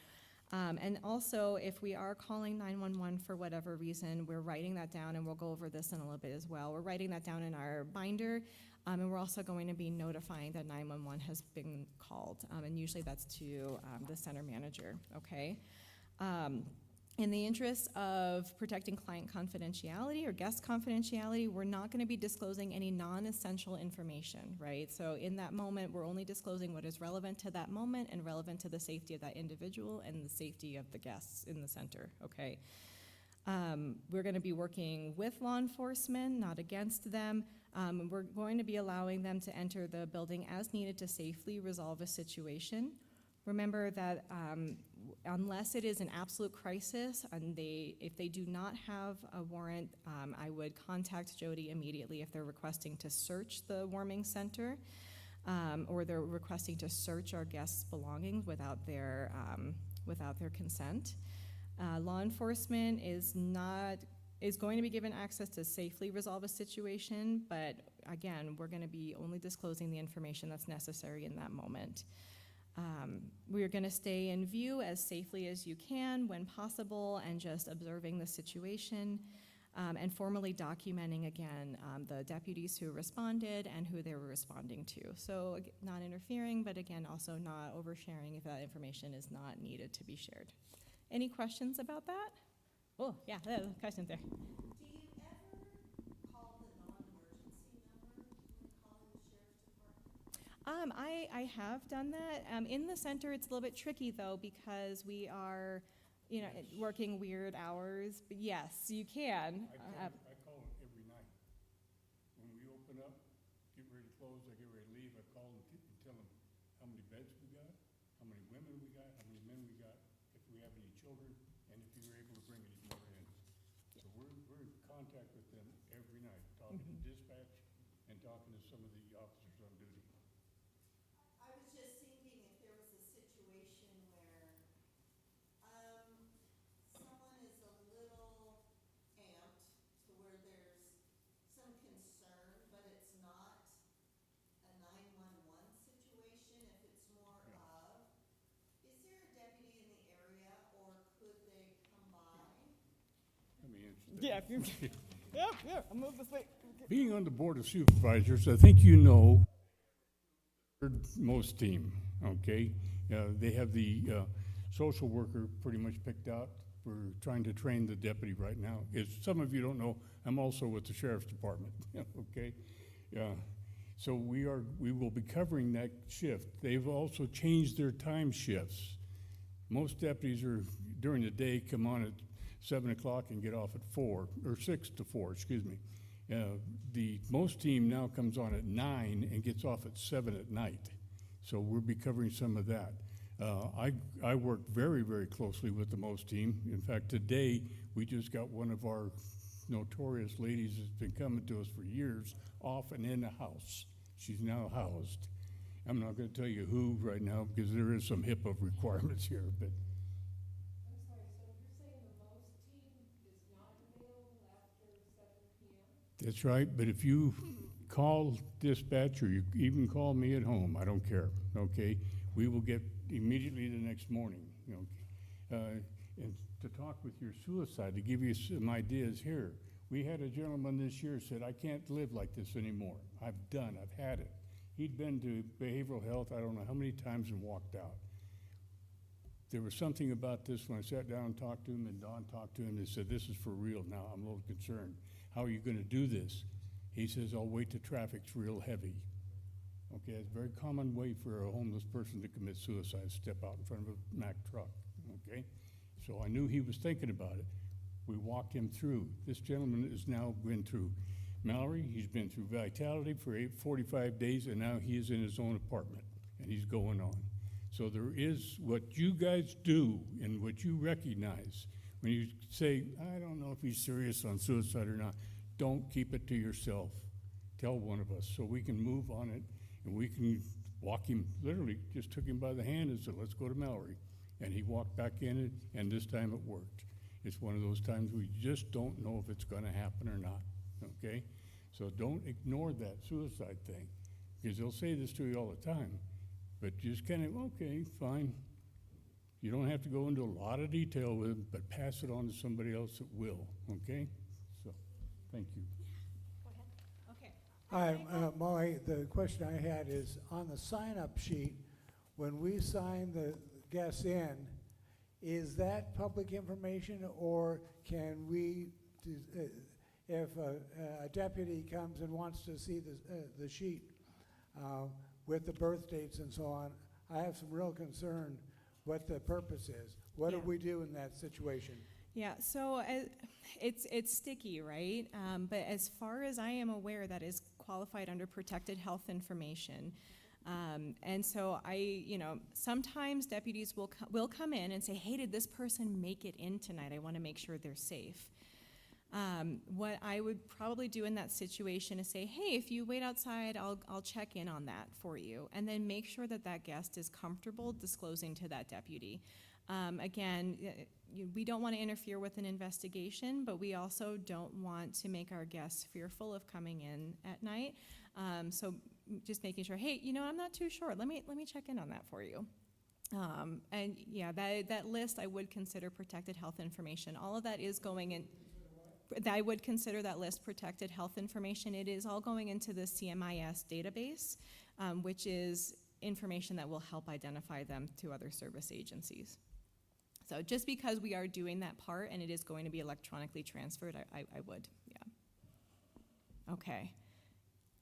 And also, if we are calling 911 for whatever reason, we're writing that down, and we'll go over this in a little bit as well. We're writing that down in our binder, and we're also going to be notifying that 911 has been called, and usually that's to the center manager, okay? In the interest of protecting client confidentiality or guest confidentiality, we're not going to be disclosing any non-essential information, right? So in that moment, we're only disclosing what is relevant to that moment and relevant to the safety of that individual and the safety of the guests in the center, okay? We're going to be working with law enforcement, not against them. We're going to be allowing them to enter the building as needed to safely resolve a situation. Remember that unless it is an absolute crisis, and if they do not have a warrant, I would contact Jody immediately if they're requesting to search the warming center, or they're requesting to search our guests' belongings without their consent. Law enforcement is going to be given access to safely resolve a situation, but again, we're going to be only disclosing the information that's necessary in that moment. We are going to stay in view as safely as you can when possible and just observing the situation and formally documenting, again, the deputies who responded and who they were responding to. So not interfering, but again, also not oversharing if that information is not needed to be shared. Any questions about that? Oh, yeah, there's a question there. Do you ever call the non-emergency number when calling the sheriff's department? I have done that. In the center, it's a little bit tricky, though, because we are, working weird hours. But yes, you can. I call them every night. When we open up, get ready to close, I get ready to leave, I call them and tell them how many beds we got, how many women we got, how many men we got, if we have any children, and if you're able to bring any more in. So we're in contact with them every night, talking to dispatch and talking to some of the officers on duty. I was just thinking if there was a situation where someone is a little amped to where there's some concern, but it's not a 911 situation, if it's more of, is there a deputy in the area, or could they come by? Let me answer that. Yeah, if you. Yeah, I'll move this way. Being on the Board of Supervisors, I think you know most team, okay? They have the social worker pretty much picked out. We're trying to train the deputy right now. As some of you don't know, I'm also with the Sheriff's Department, okay? So we will be covering that shift. They've also changed their time shifts. Most deputies are, during the day, come on at 7 o'clock and get off at 4, or 6 to 4, excuse me. The most team now comes on at 9 and gets off at 7 at night. So we'll be covering some of that. I work very, very closely with the most team. In fact, today, we just got one of our notorious ladies that's been coming to us for years off and in the house. She's now housed. I'm not gonna tell you who right now because there is some HIPAA requirements here, but I'm sorry, so you're saying the most team is not available after 7 p.m.? that's right. But if you call dispatch or you even call me at home, I don't care, okay? We will get immediately the next morning, you know. And to talk with your suicide, to give you some ideas here, we had a gentleman this year said, I can't live like this anymore. I've had it. He'd been to behavioral health, I don't know how many times, and walked out. There was something about this when I sat down and talked to him, and Don talked to him, and said, this is for real now, I'm a little concerned. How are you gonna do this? He says, I'll wait till traffic's real heavy. Okay, it's a very common way for a homeless person to commit suicide, step out in front of a Mack truck, okay? So I knew he was thinking about it. We walked him through. This gentleman has now been through Mallory, he's been through Vitality for 45 days, and now he is in his own apartment, and he's going on. So there is what you guys do and what you recognize. When you say, I don't know if he's serious on suicide or not, don't keep it to yourself. Tell one of us so we can move on it, and we can walk him, literally just took him by the hand and said, let's go to Mallory. And he walked back in it, and this time it worked. It's one of those times we just don't know if it's gonna happen or not, okay? So don't ignore that suicide thing, because they'll say this to you all the time, but just kind of, okay, fine. You don't have to go into a lot of detail with it, but pass it on to somebody else that will, okay? So, thank you. Okay. Hi, Molly, the question I had is, on the sign-up sheet, when we sign the guests in, is that public information, or can we, if a deputy comes and wants to see the sheet with the birth dates and so on, I have some real concern what the purpose is. What do we do in that situation? Yeah, so it's sticky, right? But as far as I am aware, that is qualified under protected health information. And so sometimes deputies will come in and say, hey, did this person make it in tonight? I want to make sure they're safe. What I would probably do in that situation is say, hey, if you wait outside, I'll check in on that for you. And then make sure that that guest is comfortable disclosing to that deputy. Again, we don't want to interfere with an investigation, but we also don't want to make our guests fearful of coming in at night. So just making sure, hey, I'm not too sure. Let me check in on that for you. And yeah, that list I would consider protected health information. All of that is going in. I would consider that list protected health information. It is all going into the CMIS database, which is information that will help identify them to other service agencies. So just because we are doing that part and it is going to be electronically transferred, I would, yeah. Okay.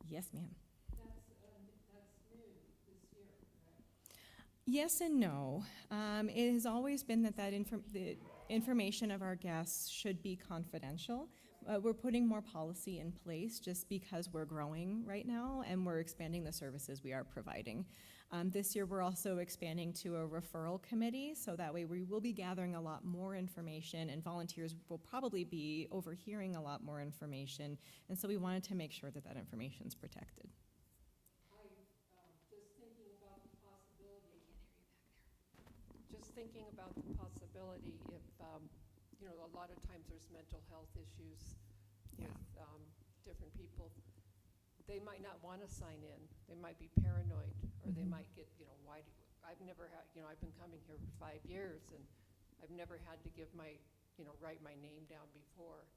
Yes, ma'am. That's new this year, correct? Yes and no. It has always been that the information of our guests should be confidential. We're putting more policy in place just because we're growing right now and we're expanding the services we are providing. This year we're also expanding to a referral committee, so that way we will be gathering a lot more information and volunteers will probably be overhearing a lot more information, and so we wanted to make sure that that information is protected. Just thinking about the possibility. Just thinking about the possibility if, a lot of times there's mental health issues with different people. They might not want to sign in. They might be paranoid, or they might get, I've never had, I've been coming here for 5 years, and I've never had to give my, write my name down before.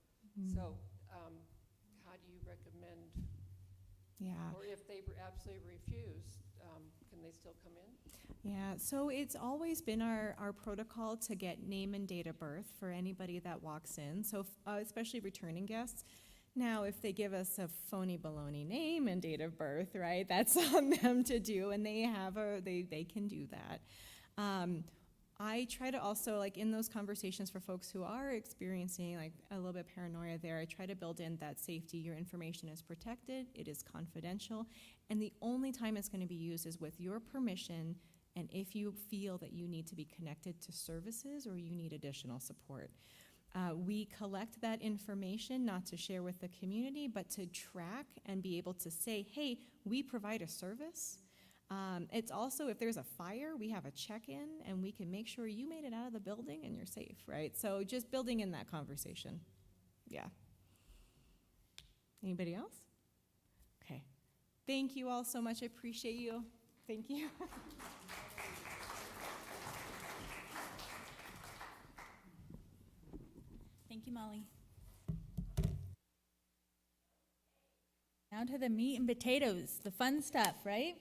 So how do you recommend? Yeah. Or if they absolutely refuse, can they still come in? Yeah, so it's always been our protocol to get name and date of birth for anybody that walks in, so especially returning guests. Now, if they give us a phony baloney name and date of birth, right, that's on them to do, and they can do that. I try to also, like, in those conversations for folks who are experiencing like a little bit of paranoia there, I try to build in that safety. Your information is protected, it is confidential, and the only time it's going to be used is with your permission and if you feel that you need to be connected to services or you need additional support. We collect that information not to share with the community, but to track and be able to say, hey, we provide a service. It's also, if there's a fire, we have a check-in and we can make sure you made it out of the building and you're safe, right? So just building in that conversation. Yeah. Anybody else? Okay. Thank you all so much. I appreciate you. Thank you. Thank you, Molly. Now to the meat and potatoes, the fun stuff, right?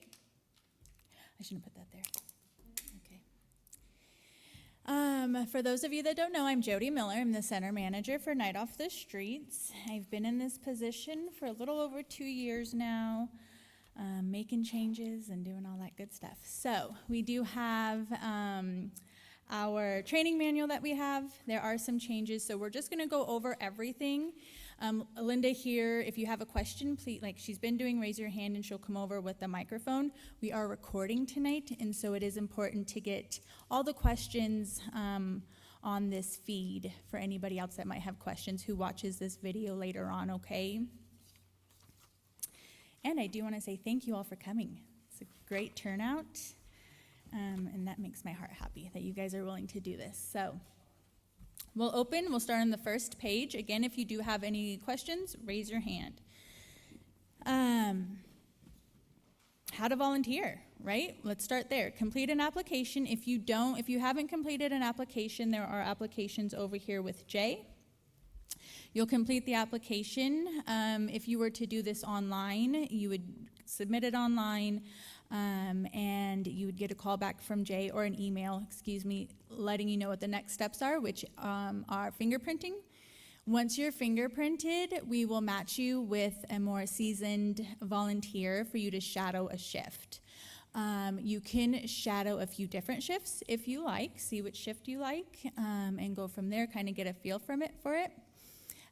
I shouldn't put that there. Okay. For those of you that don't know, I'm Jody Miller. I'm the center manager for Night Off the Streets. I've been in this position for a little over 2 years now, making changes and doing all that good stuff. So we do have our training manual that we have. There are some changes, so we're just going to go over everything. Linda here, if you have a question, please, like she's been doing, raise your hand and she'll come over with the microphone. We are recording tonight, and so it is important to get all the questions on this feed for anybody else that might have questions who watches this video later on, okay? And I do want to say thank you all for coming. It's a great turnout, and that makes my heart happy that you guys are willing to do this. So we'll start on the first page. Again, if you do have any questions, raise your hand. How to volunteer, right? Let's start there. Complete an application. If you haven't completed an application, there are applications over here with Jay. You'll complete the application. If you were to do this online, you would submit it online, and you would get a call back from Jay or an email, letting you know what the next steps are, which are fingerprinting. Once you're fingerprinted, we will match you with a more seasoned volunteer for you to shadow a shift. You can shadow a few different shifts if you like, see which shift you like, and go from there, kind of get a feel for it.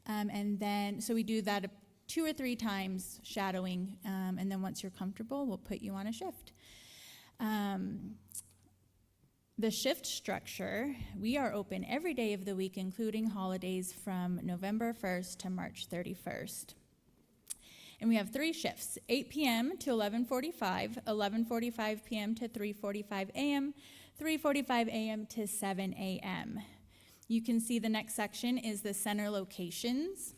And then, so we do that 2 or 3 times shadowing, and then once you're comfortable, we'll put you on a shift. The shift structure, we are open every day of the week, including holidays, from November 1st to March 31st. And we have 3 shifts, 8 p.m. to 11:45, 11:45 p.m. to 3:45 a.m., 3:45 a.m. to 7 a.m. You can see the next section is the center locations.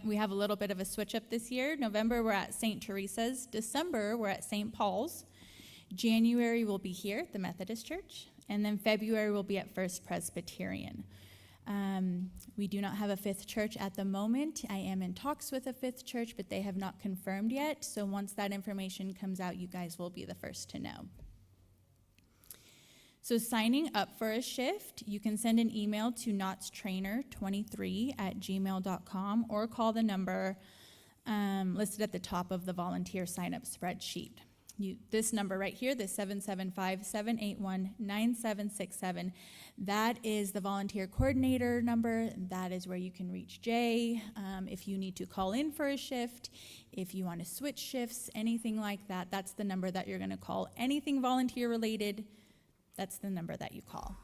We have a little bit of a switch up this year. November, we're at St. Teresa's. December, we're at St. Paul's. January, we'll be here at the Methodist Church. And then February, we'll be at First Presbyterian. We do not have a 5th church at the moment. I am in talks with a 5th church, but they have not confirmed yet. So once that information comes out, you guys will be the first to know. So signing up for a shift, you can send an email to notstrainer23@gmail.com or call the number listed at the top of the volunteer sign-up spreadsheet. This number right here, the 775-781-9767, that is the volunteer coordinator number. That is where you can reach Jay. If you need to call in for a shift, if you want to switch shifts, anything like that, that's the number that you're going to call. Anything volunteer related, that's the number that you call.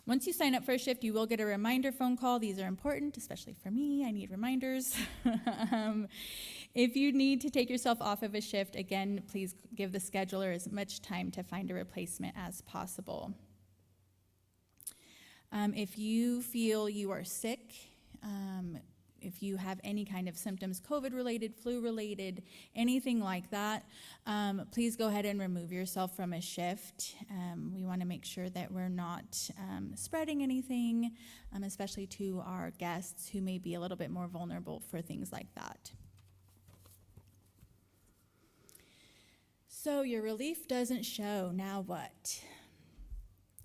Once you sign up for a shift, you will get a reminder phone call. These are important, especially for me. I need reminders. If you need to take yourself off of a shift, again, please give the scheduler as much time to find a replacement as possible. If you feel you are sick, if you have any kind of symptoms, COVID-related, flu-related, anything like that, please go ahead and remove yourself from a shift. We want to make sure that we're not spreading anything, especially to our guests who may be a little bit more vulnerable for things like that. So your relief doesn't show. Now what?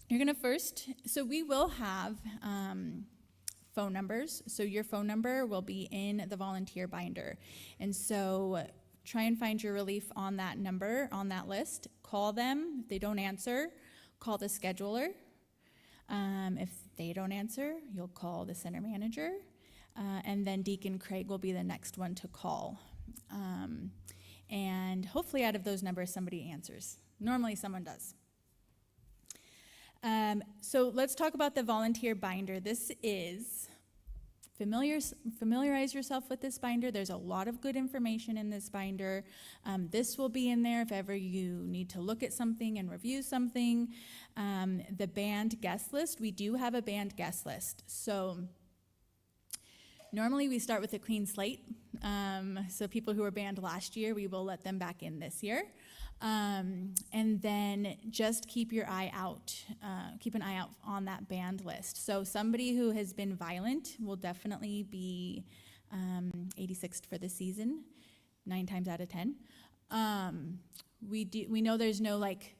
You're going to so we will have phone numbers. So your phone number will be in the volunteer binder. And so try and find your relief on that number, on that list. Call them. If they don't answer, call the scheduler. If they don't answer, you'll call the center manager, and then Deacon Craig will be the next one to call. And hopefully out of those numbers, somebody answers. Normally someone does. So let's talk about the volunteer binder. This is, familiarize yourself with this binder. There's a lot of good information in this binder. This will be in there if ever you need to look at something and review something. The band guest list, we do have a band guest list. So normally we start with a clean slate. So people who were banned last year, we will let them back in this year. And then just keep your eye out, keep an eye out on that banned list. So somebody who has been violent will definitely be 86th for the season, 9 times out of 10. We know there's no like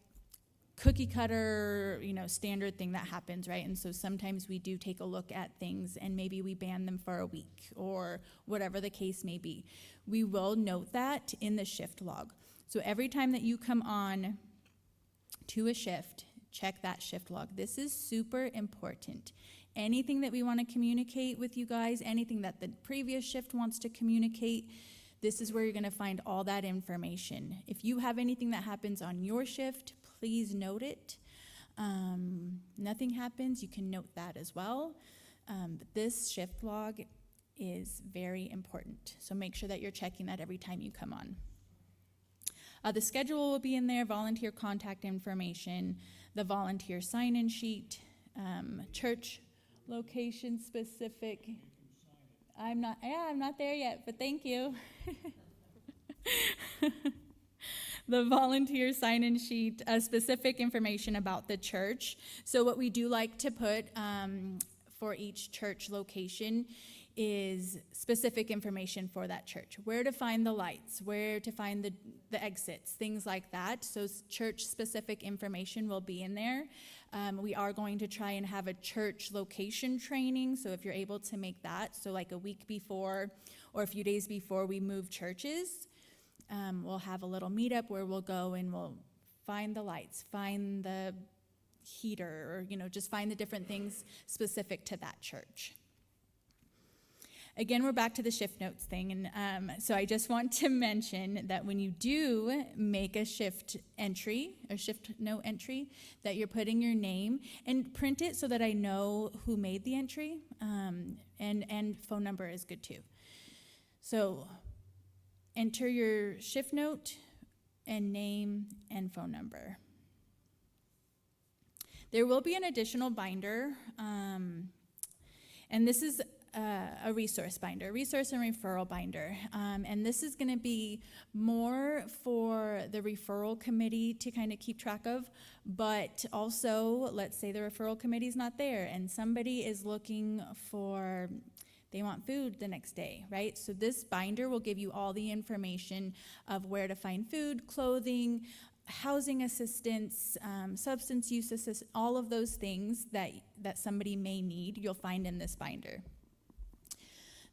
cookie cutter, standard thing that happens, right? And so sometimes we do take a look at things and maybe we ban them for a week or whatever the case may be. We will note that in the shift log. So every time that you come on to a shift, check that shift log. This is super important. Anything that we want to communicate with you guys, anything that the previous shift wants to communicate, this is where you're going to find all that information. If you have anything that happens on your shift, please note it. Nothing happens, you can note that as well. But this shift log is very important. So make sure that you're checking that every time you come on. The schedule will be in there, volunteer contact information, the volunteer sign-in sheet, church location specific. I'm not there yet, but thank you. The volunteer sign-in sheet, specific information about the church. So what we do like to put for each church location is specific information for that church. Where to find the lights, where to find the exits, things like that. So church-specific information will be in there. We are going to try and have a church location training, so if you're able to make that, so like a week before or a few days before we move churches, we'll have a little meetup where we'll go and we'll find the lights, find the heater, or just find the different things specific to that church. Again, we're back to the shift notes thing, and so I just want to mention that when you do make a shift entry, or shift note entry, that you're putting your name, and print it so that I know who made the entry, and phone number is good too. So enter your shift note and name and phone number. There will be an additional binder, and this is a resource binder, resource and referral binder. And this is going to be more for the referral committee to kind of keep track of, but also, let's say the referral committee is not there and somebody is looking for, they want food the next day, right? So this binder will give you all the information of where to find food, clothing, housing assistance, substance use assistance, all of those things that somebody may need, you'll find in this binder.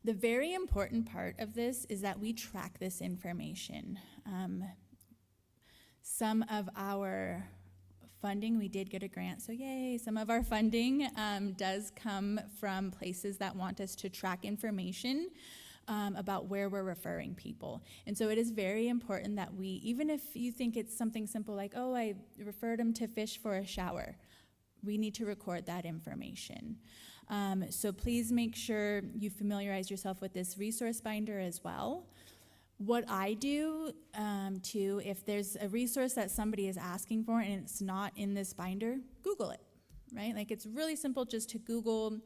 The very important part of this is that we track this information. Some of our funding, we did get a grant, so yay, some of our funding does come from places that want us to track information about where we're referring people. And so it is very important that we, even if you think it's something simple like, oh, I referred them to Fish for a shower, we need to record that information. So please make sure you familiarize yourself with this resource binder as well. What I do too, if there's a resource that somebody is asking for and it's not in this binder, Google it, right? Like it's really simple just to Google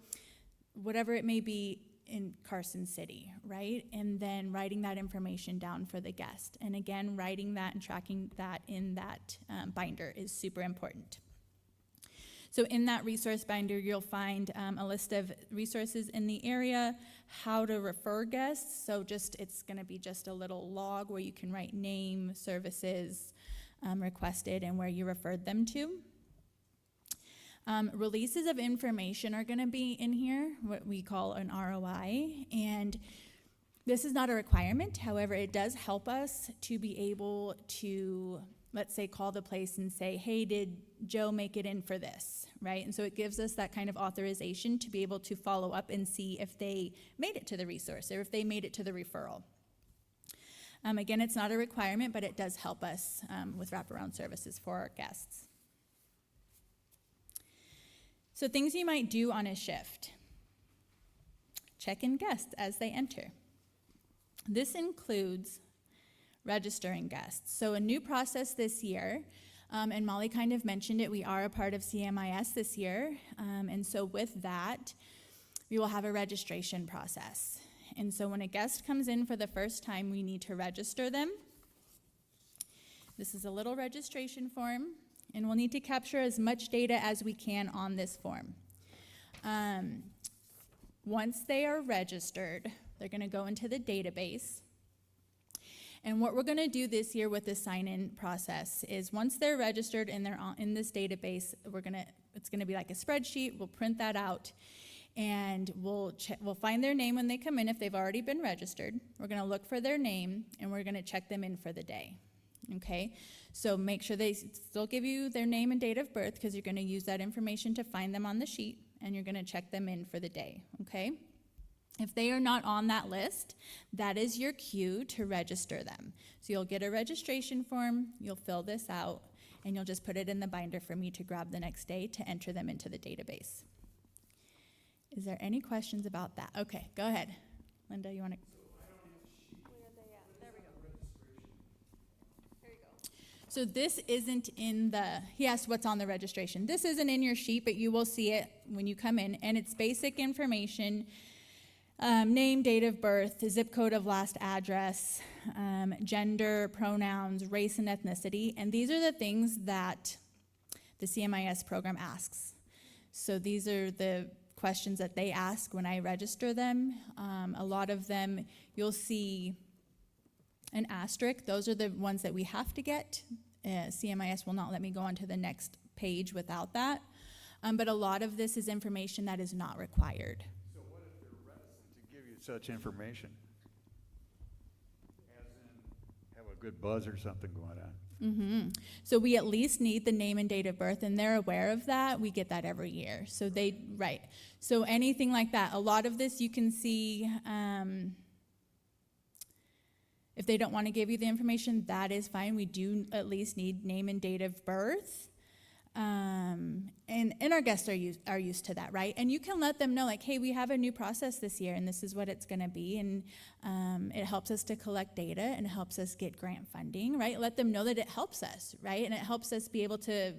whatever it may be in Carson City, right? And then writing that information down for the guest. And again, writing that and tracking that in that binder is super important. So in that resource binder, you'll find a list of resources in the area, how to refer guests. So it's going to be just a little log where you can write name, services requested, and where you referred them to. Releases of information are going to be in here, what we call an ROI. And this is not a requirement. However, it does help us to be able to let's say, call the place and say, hey, did Joe make it in for this, right? And so it gives us that kind of authorization to be able to follow up and see if they made it to the resource or if they made it to the referral. Again, it's not a requirement, but it does help us with wraparound services for our guests. So things you might do on a shift. Check in guests as they enter. This includes registering guests. So a new process this year, and Molly kind of mentioned it, we are a part of CMIS this year, and so with that, we will have a registration process. And so when a guest comes in for the first time, we need to register them. This is a little registration form, and we'll need to capture as much data as we can on this form. Once they are registered, they're going to go into the database. And what we're going to do this year with the sign-in process is once they're registered and they're in this database, it's going to be like a spreadsheet. We'll print that out, and we'll find their name when they come in if they've already been registered. We're going to look for their name, and we're going to check them in for the day. Okay? So make sure they still give you their name and date of birth, because you're going to use that information to find them on the sheet, and you're going to check them in for the day. Okay? If they are not on that list, that is your cue to register them. So you'll get a registration form, you'll fill this out, and you'll just put it in the binder for me to grab the next day to enter them into the database. Is there any questions about that? Okay, go ahead. Linda, you want to? So this isn't in he asked what's on the registration. This isn't in your sheet, but you will see it when you come in, and it's basic information. Name, date of birth, zip code of last address, gender, pronouns, race, and ethnicity. And these are the things that the CMIS program asks. So these are the questions that they ask when I register them. A lot of them, you'll see an asterisk. Those are the ones that we have to get. CMIS will not let me go on to the next page without that. But a lot of this is information that is not required. Such information, as in have a good buzz or something going on. Mm-hmm. So we at least need the name and date of birth, and they're aware of that. We get that every year. So right. So anything like that, a lot of this you can see, if they don't want to give you the information, that is fine. We do at least need name and date of birth. And our guests are used to that, right? And you can let them know, like, hey, we have a new process this year, and this is what it's going to be. And it helps us to collect data, and it helps us get grant funding, right? Let them know that it helps us, right? And it helps us be able to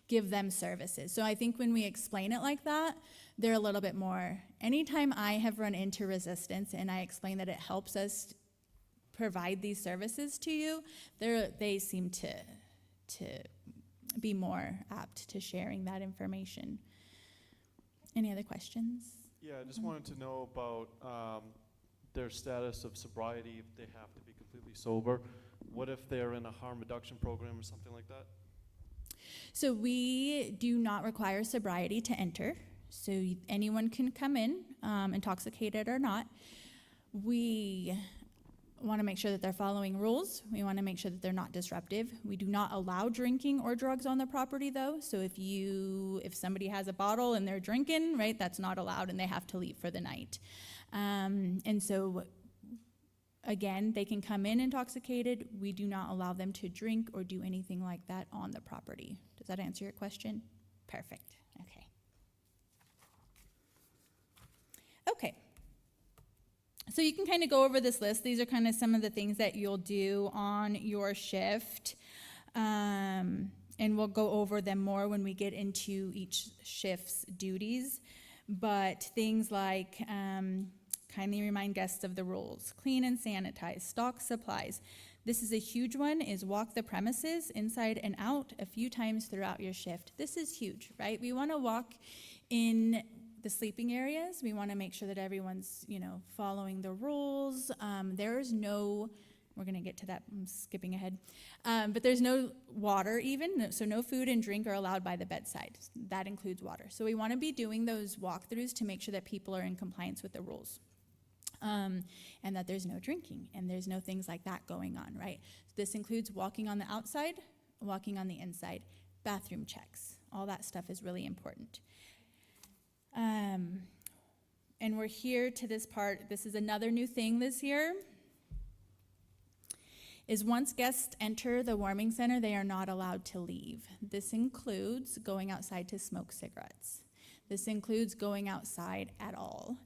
give them services. So I think when we explain it like that, they're a little bit more. Anytime I have run into resistance and I explain that it helps us provide these services to you, they seem to be more apt to sharing that information. Any other questions? Yeah, I just wanted to know about their status of sobriety, if they have to be completely sober. What if they're in a harm reduction program or something like that? So we do not require sobriety to enter. So anyone can come in, intoxicated or not. We want to make sure that they're following rules. We want to make sure that they're not disruptive. We do not allow drinking or drugs on the property, though. So if somebody has a bottle and they're drinking, right, that's not allowed, and they have to leave for the night. And so, again, they can come in intoxicated. We do not allow them to drink or do anything like that on the property. Does that answer your question? Perfect. Okay. Okay. So you can kind of go over this list. These are kind of some of the things that you'll do on your shift. And we'll go over them more when we get into each shift's duties. But things like kindly remind guests of the rules, clean and sanitize, stock supplies. This is a huge one, is walk the premises inside and out a few times throughout your shift. This is huge, right? We want to walk in the sleeping areas. We want to make sure that everyone's, following the rules. There's no, we're going to get to that, I'm skipping ahead, but there's no water even, so no food and drink are allowed by the bedside. That includes water. So we want to be doing those walkthroughs to make sure that people are in compliance with the rules. And that there's no drinking and there's no things like that going on, right? This includes walking on the outside walking on the inside, bathroom checks. All that stuff is really important. And we're here to this part. This is another new thing this year, is once guests enter the warming center, they are not allowed to leave. This includes going outside to smoke cigarettes. This includes going outside at all.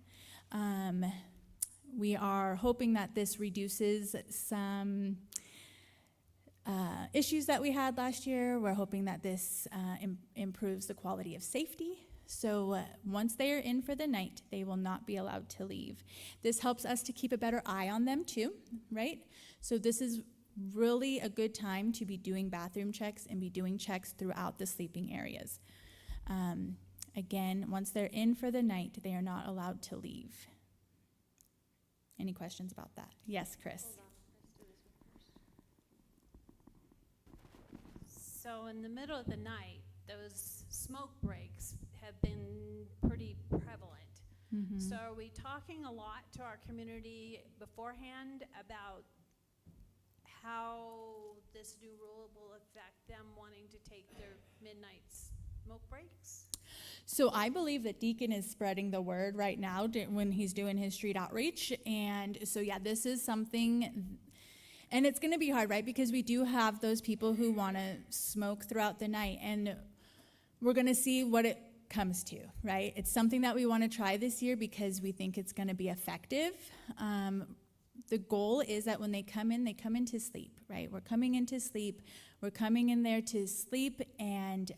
We are hoping that this reduces some issues that we had last year. We're hoping that this improves the quality of safety. So once they are in for the night, they will not be allowed to leave. This helps us to keep a better eye on them too, right? So this is really a good time to be doing bathroom checks and be doing checks throughout the sleeping areas. Again, once they're in for the night, they are not allowed to leave. Any questions about that? Yes, Chris. Hold on, let's do this one first. So in the middle of the night, those smoke breaks have been pretty prevalent. Mm-hmm. So are we talking a lot to our community beforehand about how this new rule will affect them wanting to take their midnight smoke breaks? So I believe that Deacon is spreading the word right now when he's doing his street outreach. And so, yeah, this is something, and it's going to be hard, right? Because we do have those people who want to smoke throughout the night, and we're going to see what it comes to, right? It's something that we want to try this year because we think it's going to be effective. The goal is that when they come in to sleep, right? We're coming in to sleep. We're coming in there to sleep, and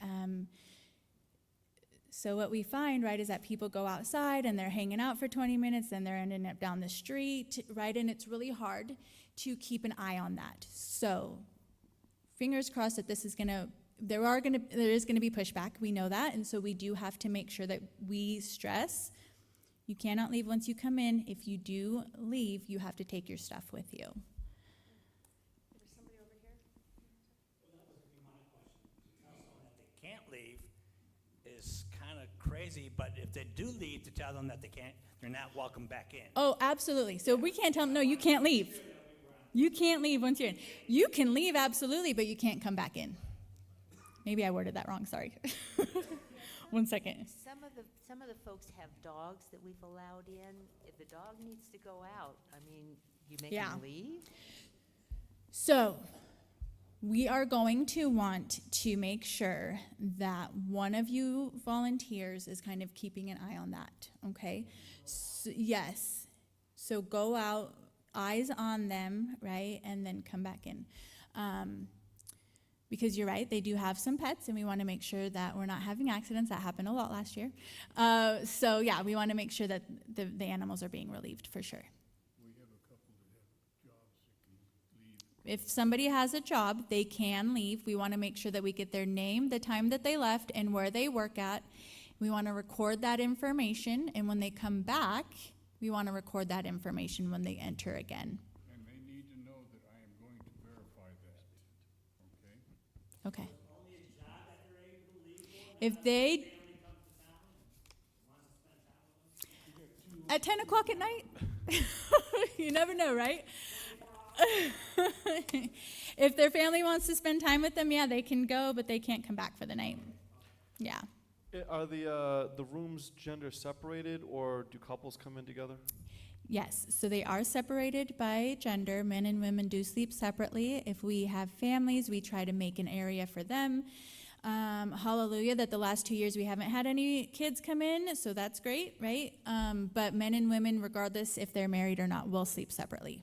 so what we find, right, is that people go outside and they're hanging out for 20 minutes and they're ending up down the street, right? And it's really hard to keep an eye on that. So fingers crossed that this is there is gonna be pushback. We know that, and so we do have to make sure that we stress you cannot leave once you come in. If you do leave, you have to take your stuff with you. There's somebody over here. Well, that was gonna be my question. To tell someone that they can't leave is kind of crazy, but if they do leave, to tell them that they're not welcome back in. Oh, absolutely. So we can't tell them, no, you can't leave. You can't leave once you're in. You can leave, absolutely, but you can't come back in. Maybe I worded that wrong, sorry. 1 second. Some of the folks have dogs that we've allowed in. If the dog needs to go out, I mean, you make them leave? So we are going to want to make sure that one of you volunteers is kind of keeping an eye on that, okay? So, yes. So go out, eyes on them, right, and then come back in. Because you're right, they do have some pets, and we want to make sure that we're not having accidents. That happened a lot last year. So yeah, we want to make sure that the animals are being relieved for sure. We have a couple that have jobs that can leave. If somebody has a job, they can leave. We want to make sure that we get their name, the time that they left, and where they work at. We want to record that information, and when they come back, we want to record that information when they enter again. And they need to know that I am going to verify that, okay? Okay. Only a job that they're able to leave for? If they, Family comes to town and wants to spend time with them? at 10 o'clock at night, you never know, right? If their family wants to spend time with them, yeah, they can go, but they can't come back for the night. Yeah. Are the rooms gender separated, or do couples come in together? Yes, so they are separated by gender. Men and women do sleep separately. If we have families, we try to make an area for them. Hallelujah that the last 2 years we haven't had any kids come in, so that's great, right? But men and women, regardless if they're married or not, will sleep separately.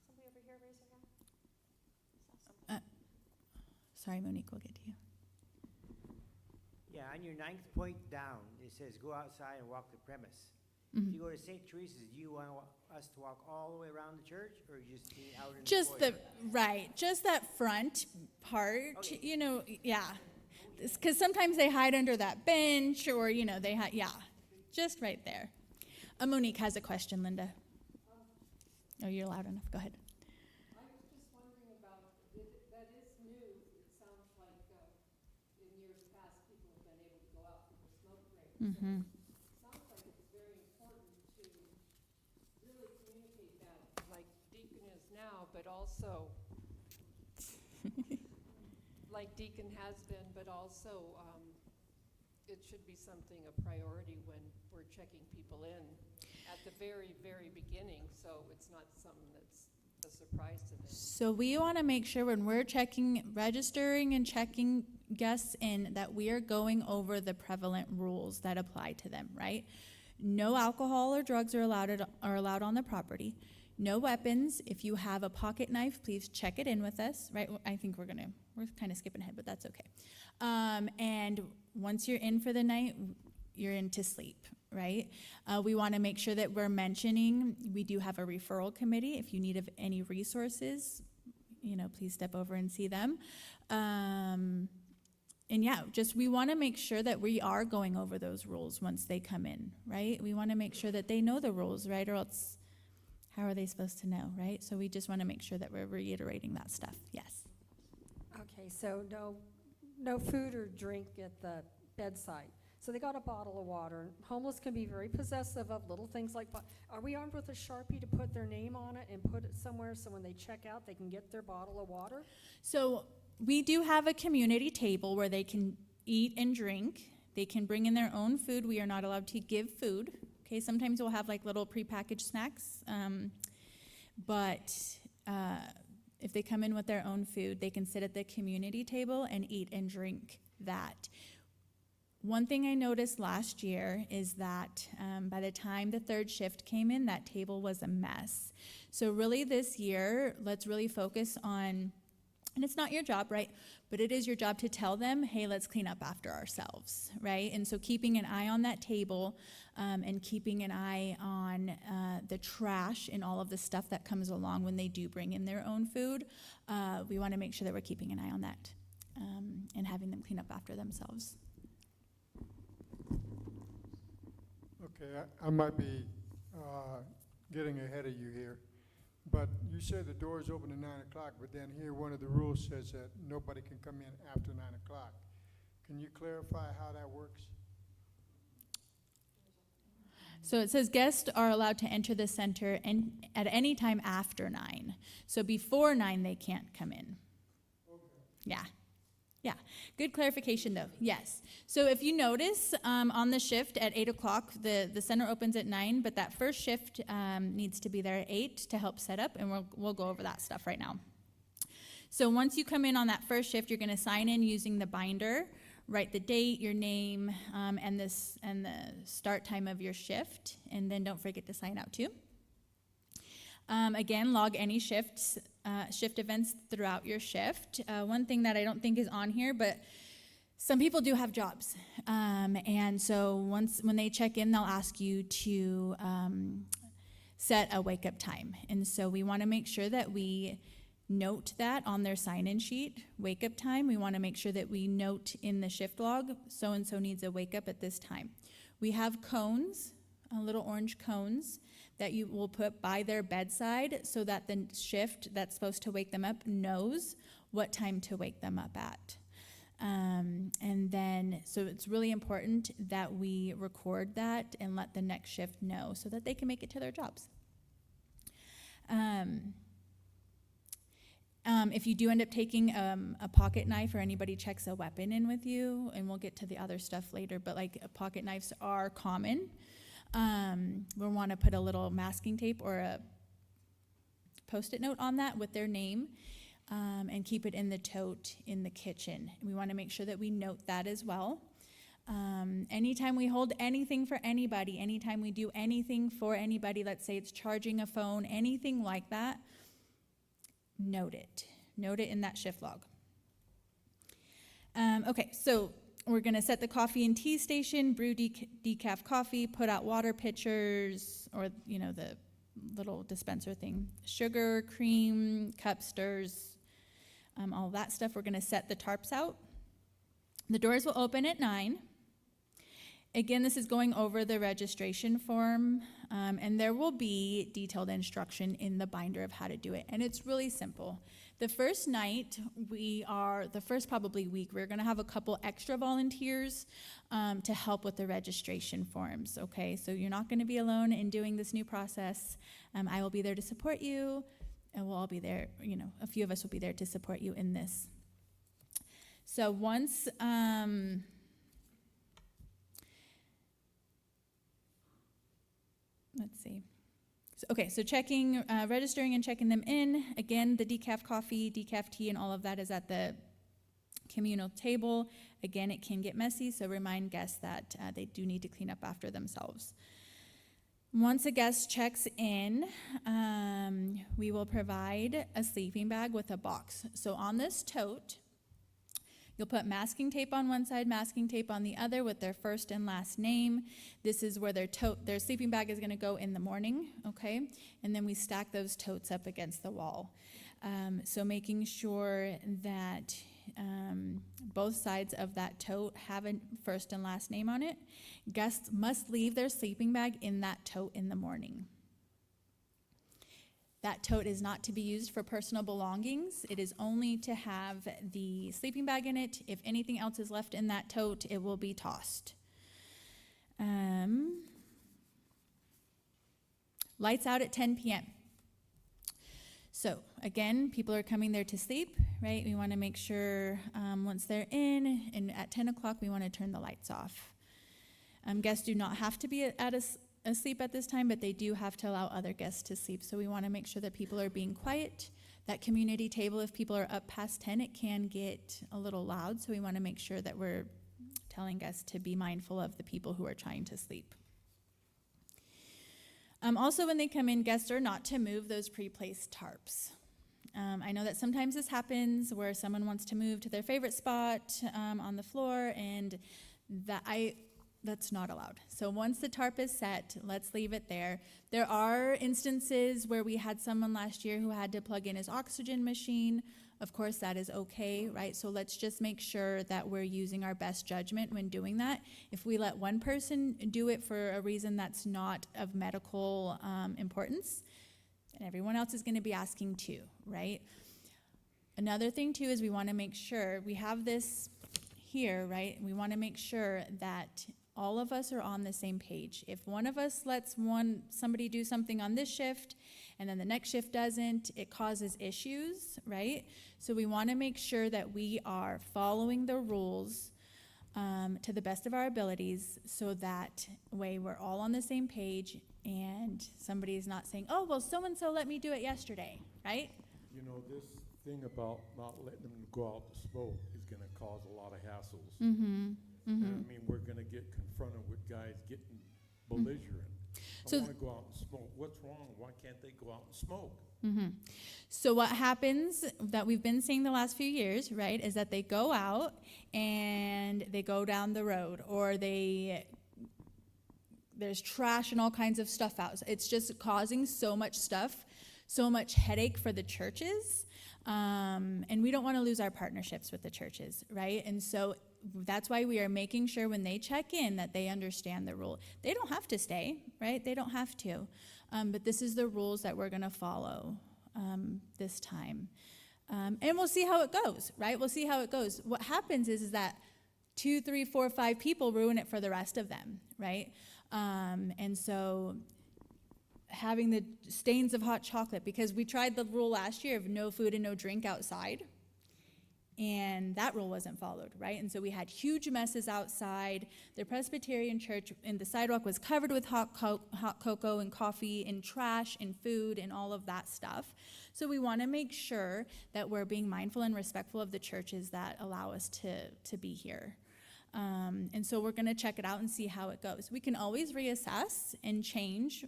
Somebody over here, raise their hand. Sorry, Monique, we'll get to you. Yeah, on your 9th point down, it says go outside and walk the premise. Mhm. If you go to St. Teresa's, do you want us to walk all the way around the church, or just be out in Just the the, right, just that front part, Okay. you know, yeah. Because sometimes they hide under that bench or, you know, they hide, yeah, just right there. Monique has a question, Linda. Oh, you're loud enough, go ahead. I was just wondering about, that is new. It sounds like in years past, people have been able to go out for the smoke break. Mm-hmm. Sounds like it's very important to really communicate that, like Deacon is now, but also like Deacon has been, but also, it should be something a priority when we're checking people in at the very, very beginning, so it's not something that's a surprise to them. So we want to make sure when we're registering and checking guests in, that we are going over the prevalent rules that apply to them, right? No alcohol or drugs are allowed on the property. No weapons. If you have a pocket knife, please check it in with us, right? I think we're kind of skipping ahead, but that's okay. And once you're in for the night, you're in to sleep, right? We want to make sure that we're mentioning, we do have a referral committee. If you need any resources, please step over and see them. And yeah, we want to make sure that we are going over those rules once they come in, right? We want to make sure that they know the rules, right? Or else, how are they supposed to know, right? So we just want to make sure that we're reiterating that stuff. Yes. Okay, so no food or drink at the bedside. So they got a bottle of water. Homeless can be very possessive of little things like, are we armed with a Sharpie to put their name on it and put it somewhere so when they check out, they can get their bottle of water? So we do have a community table where they can eat and drink. They can bring in their own food. We are not allowed to give food. Okay, sometimes we'll have like little prepackaged snacks. But if they come in with their own food, they can sit at the community table and eat and drink that. One thing I noticed last year is that by the time the third shift came in, that table was a mess. So really this year, let's really focus on, and it's not your job, right? But it is your job to tell them, hey, let's clean up after ourselves, right? And so keeping an eye on that table and keeping an eye on the trash and all of the stuff that comes along when they do bring in their own food, we want to make sure that we're keeping an eye on that and having them clean up after themselves. Okay, I might be getting ahead of you here, but you said the doors open at 9 o'clock, but then here one of the rules says that nobody can come in after 9 o'clock. Can you clarify how that works? So it says guests are allowed to enter the center and at any time after 9. So before 9, they can't come in. Okay. Yeah. Yeah, good clarification though, yes. So if you notice on the shift at 8 o'clock, the center opens at 9, but that first shift needs to be there at 8 to help set up, and we'll go over that stuff right now. So once you come in on that first shift, you're gonna sign in using the binder, write the date, your name, and the start time of your shift, and then don't forget to sign out too. Again, log any shift events throughout your shift. One thing that I don't think is on here, but some people do have jobs. And so when they check in, they'll ask you to set a wake-up time. And so we want to make sure that we note that on their sign-in sheet, wake-up time. We want to make sure that we note in the shift log, so-and-so needs a wake-up at this time. We have cones, little orange cones, that you will put by their bedside so that the shift that's supposed to wake them up knows what time to wake them up at. And then, so it's really important that we record that and let the next shift know so that they can make it to their jobs. If you do end up taking a pocket knife or anybody checks a weapon in with you, and we'll get to the other stuff later, but like pocket knives are common. We want to put a little masking tape or a Post-it note on that with their name and keep it in the tote in the kitchen. We want to make sure that we note that as well. Anytime we hold anything for anybody, anytime we do anything for anybody, let's say it's charging a phone, anything like that, note it. Note it in that shift log. Okay, so we're going to set the coffee and tea station, brew decaf coffee, put out water pitchers, or, you know, the little dispenser thing. Sugar, cream, cup stirs, all that stuff. We're going to set the tarps out. The doors will open at 9. Again, this is going over the registration form, and there will be detailed instruction in the binder of how to do it, and it's really simple. The first night, the first probably week, we're gonna have a couple extra volunteers to help with the registration forms, okay? So you're not gonna be alone in doing this new process. I will be there to support you, and we'll all be there, you know, a few of us will be there to support you in this. So once, let's see. So checking, registering and checking them in. Again, the decaf coffee, decaf tea, and all of that is at the communal table. Again, it can get messy, so remind guests that they do need to clean up after themselves. Once a guest checks in, we will provide a sleeping bag with a box. So on this tote, you'll put masking tape on one side, masking tape on the other with their first and last name. This is where their sleeping bag is gonna go in the morning, okay? And then we stack those totes up against the wall. So making sure that both sides of that tote have a first and last name on it. Guests must leave their sleeping bag in that tote in the morning. That tote is not to be used for personal belongings. It is only to have the sleeping bag in it. If anything else is left in that tote, it will be tossed. Lights out at 10 p.m. So again, people are coming there to sleep, right? We want to make sure once they're in, and at 10 o'clock, we want to turn the lights off. Guests do not have to be asleep at this time, but they do have to allow other guests to sleep. So we want to make sure that people are being quiet. That community table, if people are up past 10, it can get a little loud. So we want to make sure that we're telling guests to be mindful of the people who are trying to sleep. Also, when they come in, guests are not to move those pre-placed tarps. I know that sometimes this happens where someone wants to move to their favorite spot on the floor, and that's not allowed. So once the tarp is set, let's leave it there. There are instances where we had someone last year who had to plug in his oxygen machine. Of course, that is okay, right? So let's just make sure that we're using our best judgment when doing that. If we let one person do it for a reason that's not of medical importance, then everyone else is going to be asking too, right? Another thing too is we want to make sure, we have this here, right? We want to make sure that all of us are on the same page. If one of us lets somebody do something on this shift and then the next shift doesn't, it causes issues, right? So we want to make sure that we are following the rules to the best of our abilities, so that way we're all on the same page and somebody is not saying, oh, well, so-and-so let me do it yesterday, right? You know, this thing about not letting them go out to smoke is going to cause a lot of hassles. Mm-hmm. Mm-hmm. And I mean, we're going to get confronted with guys getting belligerent. I want to go out and smoke. What's wrong? Why can't they go out and smoke? Mm-hmm. So what happens that we've been seeing the last few years, right, is that they go out and they go down the road, or there's trash and all kinds of stuff out. It's just causing so much stuff, so much headache for the churches. And we don't want to lose our partnerships with the churches, right? And so that's why we are making sure when they check in that they understand the rule. They don't have to stay, right? They don't have to. But this is the rules that we're going to follow this time. And we'll see how it goes, right? We'll see how it goes. What happens is that 2, 3, 4, 5 people ruin it for the rest of them, right? And so having the stains of hot chocolate, because we tried the rule last year of no food and no drink outside, and that rule wasn't followed, right? And so we had huge messes outside. The Presbyterian church, and the sidewalk was covered with hot cocoa and coffee and trash and food and all of that stuff. So we want to make sure that we're being mindful and respectful of the churches that allow us to be here. And so we're going to check it out and see how it goes. We can always reassess and change.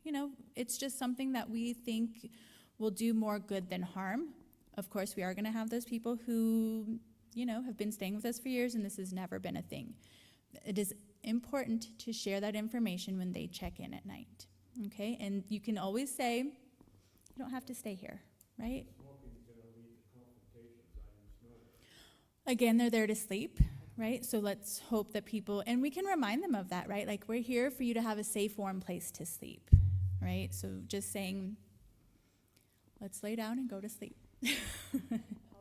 You know, it's just something that we think will do more good than harm. Of course, we are going to have those people who, you know, have been staying with us for years and this has never been a thing. It is important to share that information when they check in at night, okay? And you can always say, you don't have to stay here, right? Again, they're there to sleep, right? So let's hope that people, and we can remind them of that, right? Like, we're here for you to have a safe, warm place to sleep, right? So just saying, let's lay down and go to sleep. Hold on a second.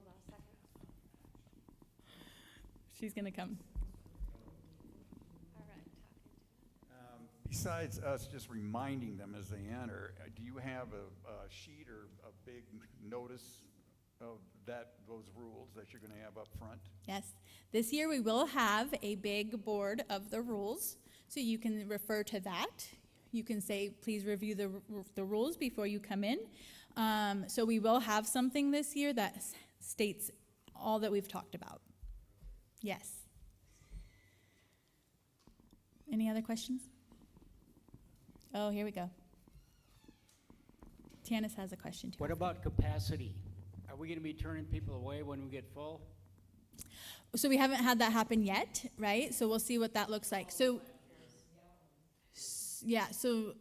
She's going to come. All right, Besides us just reminding them as they enter, do you have a sheet or a big notice of those rules that you're gonna have up front? Yes. This year we will have a big board of the rules, so you can refer to that. You can say, please review the rules before you come in. So we will have something this year that states all that we've talked about. Yes. Any other questions? Oh, here we go. Tanis has a question too. What about capacity? Are we gonna be turning people away when we get full? So we haven't had that happen yet, right? So we'll see what that looks like. So, yeah, so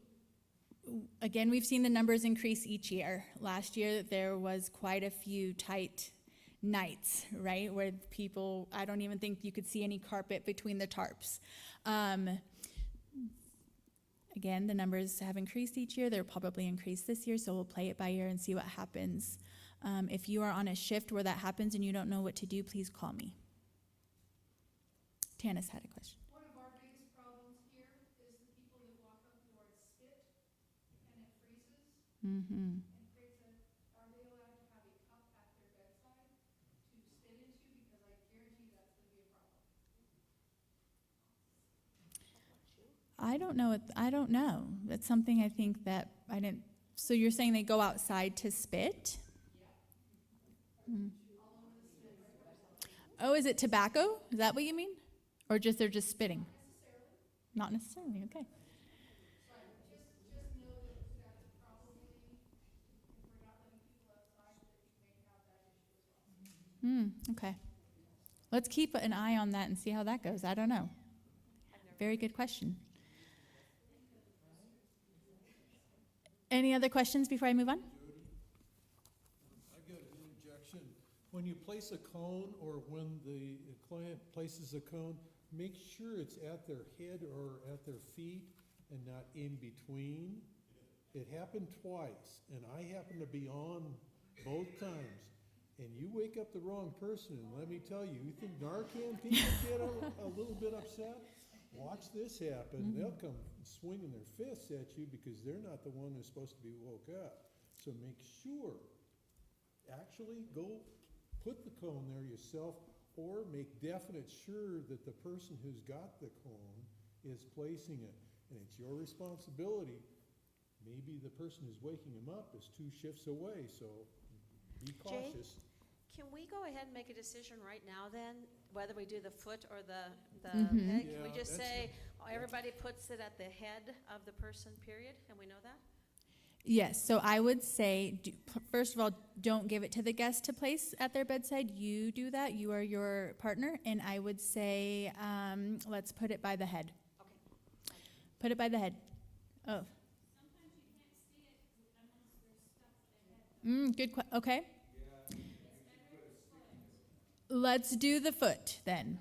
again, we've seen the numbers increase each year. Last year, there was quite a few tight nights, right? Where people, I don't even think you could see any carpet between the tarps. Again, the numbers have increased each year. They'll probably increase this year, so we'll play it by ear and see what happens. If you are on a shift where that happens and you don't know what to do, please call me. Tanis had a question. One of our biggest problems here is the people that walk up to our spit and it freezes. Mm-hmm. And creates are they allowed to have a cup at their bedside to spit into? Because I guarantee that's going to be a problem. I don't know. I don't know. That's something I think that I didn't. So you're saying they go outside to spit? Mm. Oh, is it tobacco? Is that what you mean? Or just they're just spitting? Not necessarily. Okay. So just know that probably if we're not letting people outside, that you may have that issue as well. Okay. Let's keep an eye on that and see how that goes. I don't know. Very good question. Any other questions before I move on? I've got an interjection. When you place a cone or when the client places a cone, make sure it's at their head or at their feet and not in between. It happened twice, and I happened to be on both times. And you wake up the wrong person, and let me tell you, you think Narcan people get a little bit upset? Watch this happen. They'll come swinging their fists at you because they're not the one who's supposed to be woke up. So make sure, actually go put the cone there yourself, or make definite sure that the person who's got the cone is placing it. And it's your responsibility. Maybe the person who's waking him up is 2 shifts away, so be cautious. Jay, can we go ahead and make a decision right now then, whether we do the foot or the Mhm. head? Can we Yeah, just that's say, everybody puts it at the head of the person, period? Can we know that? Yes, so I would say, first of all, don't give it to the guest to place at their bedside. You do that. You are your partner. And I would say, let's put it by the head. Okay. Put it by the head. Oh. Sometimes you can't see it unless there's stuff ahead. Good. Okay. Let's do the foot then.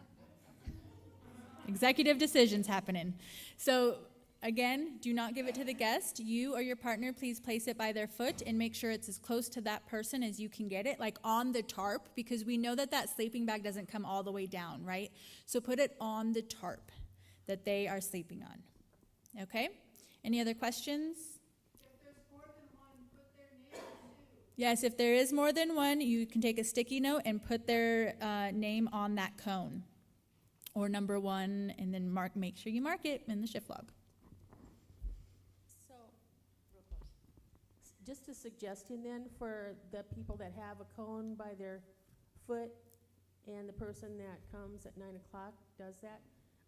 Executive decisions happening. So again, do not give it to the guest. You or your partner, please place it by their foot and make sure it's as close to that person as you can get it, like on the tarp, because we know that that sleeping bag doesn't come all the way down, right? So put it on the tarp that they are sleeping on. Okay? Any other questions? If there's more than one, put their name too. Yes, if there is more than one, you can take a sticky note and put their name on that cone or number 1, and then make sure you mark it in the shift log. So, just a suggestion then for the people that have a cone by their foot and the person that comes at 9 o'clock does that.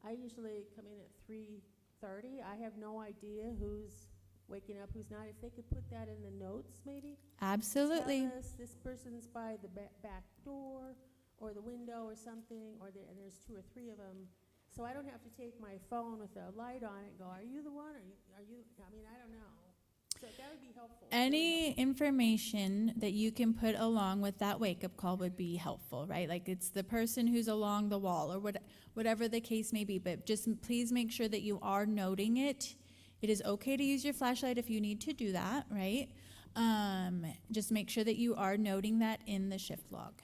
I usually come in at 3:30. I have no idea who's waking up, who's not. If they could put that in the notes maybe. Absolutely. Tell us this person's by the back door or the window or something, or and there's 2 or 3 of them. So I don't have to take my phone with a light on it and go, are you the one? Are you, I mean, I don't know. So that would be helpful. Any information that you can put along with that wake-up call would be helpful, right? Like it's the person who's along the wall or whatever the case may be, but just please make sure that you are noting it. It is okay to use your flashlight if you need to do that, right? Just make sure that you are noting that in the shift log.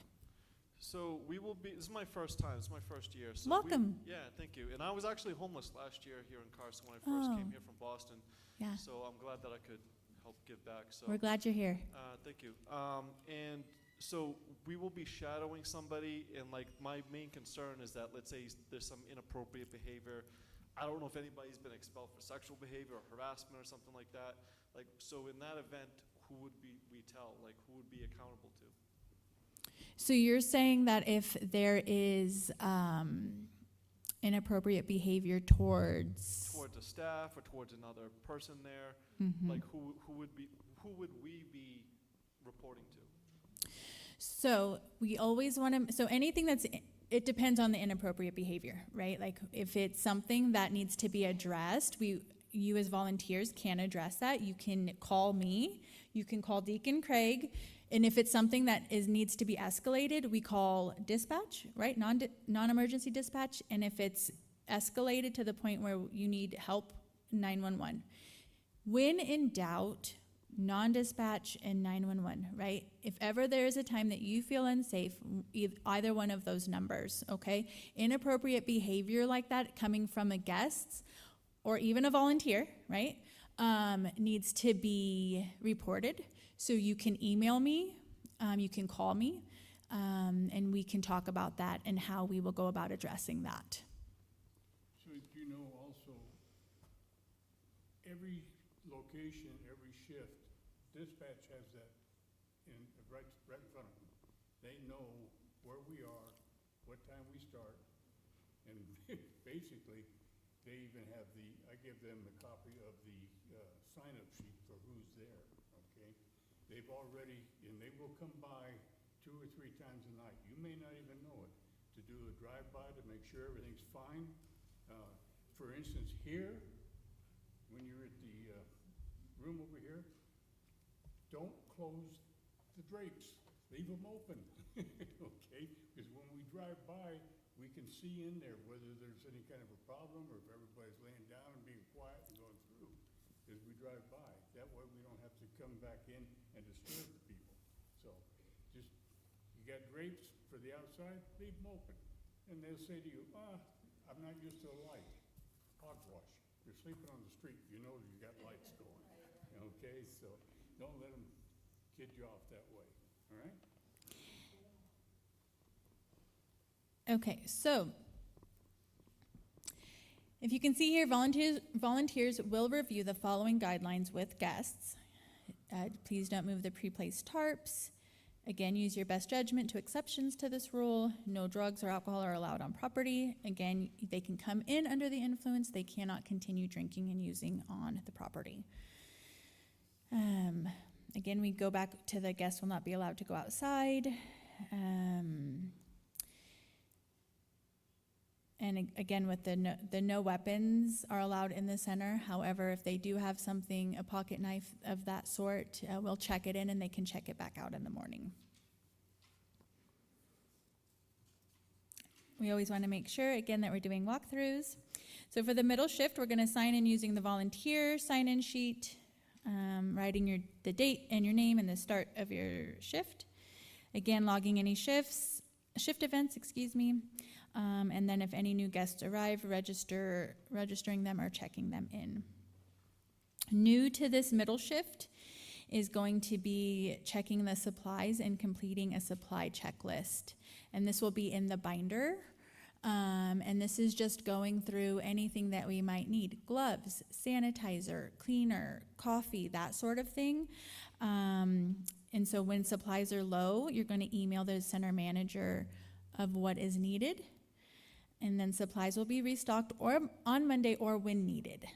So we will be, this is my first time, this is my first year. So Welcome. yeah, thank you. And I was actually homeless last year here in Carson when I first came here from Boston. Yeah. So I'm glad that I could help give back. So We're glad you're here. Thank you. And So we will be shadowing somebody, and like my main concern is that, let's say there's some inappropriate behavior. I don't know if anybody's been expelled for sexual behavior or harassment or something like that. Like, so in that event, who would we tell? Like, who would be accountable to? So you're saying that if there is inappropriate behavior towards Towards a staff or towards another person there, like who would we be reporting to? So we always want to, so anything that's, it depends on the inappropriate behavior, right? Like if it's something that needs to be addressed, you as volunteers can address that. You can call me, you can call Deacon Craig, and if it's something that needs to be escalated, we call dispatch, right? Non-emergency dispatch, and if it's escalated to the point where you need help, 911. When in doubt, non-dispatch and 911, right? If ever there is a time that you feel unsafe, either one of those numbers, okay? Inappropriate behavior like that coming from a guest or even a volunteer, right? Needs to be reported. So you can email me, you can call me, and we can talk about that and how we will go about addressing that. So do you know also, every location, every shift, dispatch has that right in front of them. They know where we are, what time we start, and basically, they even have I give them a copy of the sign-up sheet for who's there, okay? They've already, and they will come by 2 or 3 times a night. You may not even know it, to do a drive-by to make sure everything's fine. For instance, here, when you're at the room over here, don't close the drapes. Leave them open, okay? Because when we drive by, we can see in there whether there's any kind of a problem or if everybody's laying down and being quiet and going through as we drive by. That way we don't have to come back in and disturb the people. So just, you got drapes for the outside, leave them open. And they'll say to you, I'm not used to the light. Hogwash. You're sleeping on the street. You know you got lights going. Okay, so don't let them kid you off that way. All right? Okay, so if you can see here, volunteers will review the following guidelines with guests. Please don't move the pre-placed tarps. Again, use your best judgment to exceptions to this rule. No drugs or alcohol are allowed on property. Again, they can come in under the influence. They cannot continue drinking and using on the property. Again, we go back to the guests will not be allowed to go outside. And again, with the no weapons are allowed in the center. However, if they do have something, a pocket knife of that sort, we'll check it in and they can check it back out in the morning. We always want to make sure, again, that we're doing walkthroughs. So for the middle shift, we're going to sign in using the volunteer sign-in sheet, writing the date and your name and the start of your shift. Again, logging any shift events, and then if any new guests arrive, registering them or checking them in. New to this middle shift is going to be checking the supplies and completing a supply checklist. And this will be in the binder. And this is just going through anything that we might need. Gloves, sanitizer, cleaner, coffee, that sort of thing. And so when supplies are low, you're going to email the center manager of what is needed. And then supplies will be restocked or on Monday or when needed.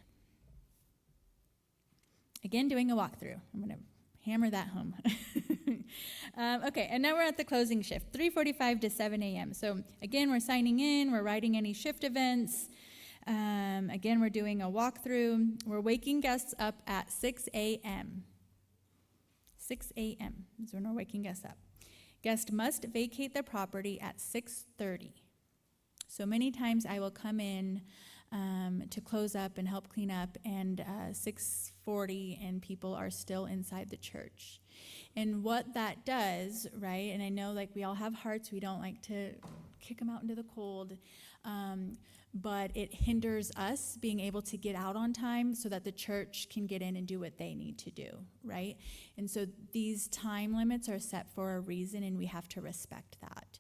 Again, doing a walkthrough. I'm going to hammer that home. Okay, and now we're at the closing shift, 3:45 to 7 a.m. So again, we're signing in, we're writing any shift events. Again, we're doing a walkthrough. We're waking guests up at 6 a.m. 6 a.m. is when we're waking guests up. Guests must vacate the property at 6:30. So many times I will come in to close up and help clean up, and 6:40 and people are still inside the church. And what that does, right, and I know like we all have hearts, we don't like to kick them out into the cold. But it hinders us being able to get out on time so that the church can get in and do what they need to do, right? And so these time limits are set for a reason, and we have to respect that.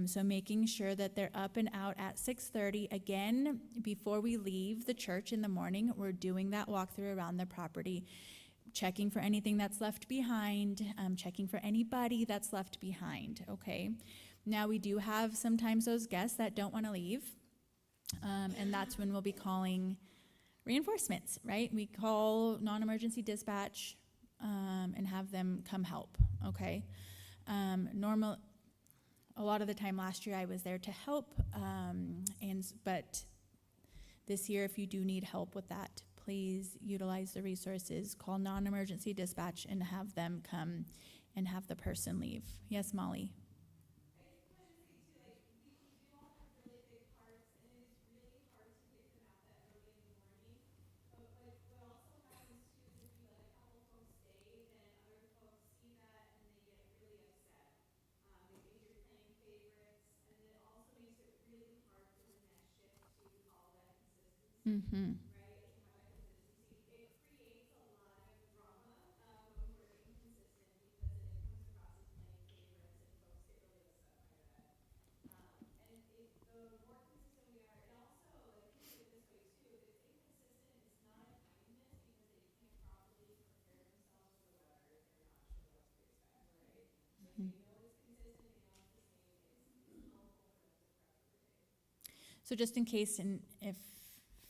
So making sure that they're up and out at 6:30. Again, before we leave the church in the morning, we're doing that walkthrough around the property, checking for anything that's left behind, checking for anybody that's left behind, okay? Now, we do have sometimes those guests that don't want to leave, and that's when we'll be calling reinforcements, right? We call non-emergency dispatch and have them come help, okay? A lot of the time last year I was there to help, but this year, if you do need help with that, please utilize the resources, call non-emergency dispatch, and have them come and have the person leave. Yes, Molly? Mm-hmm. So just in case, and if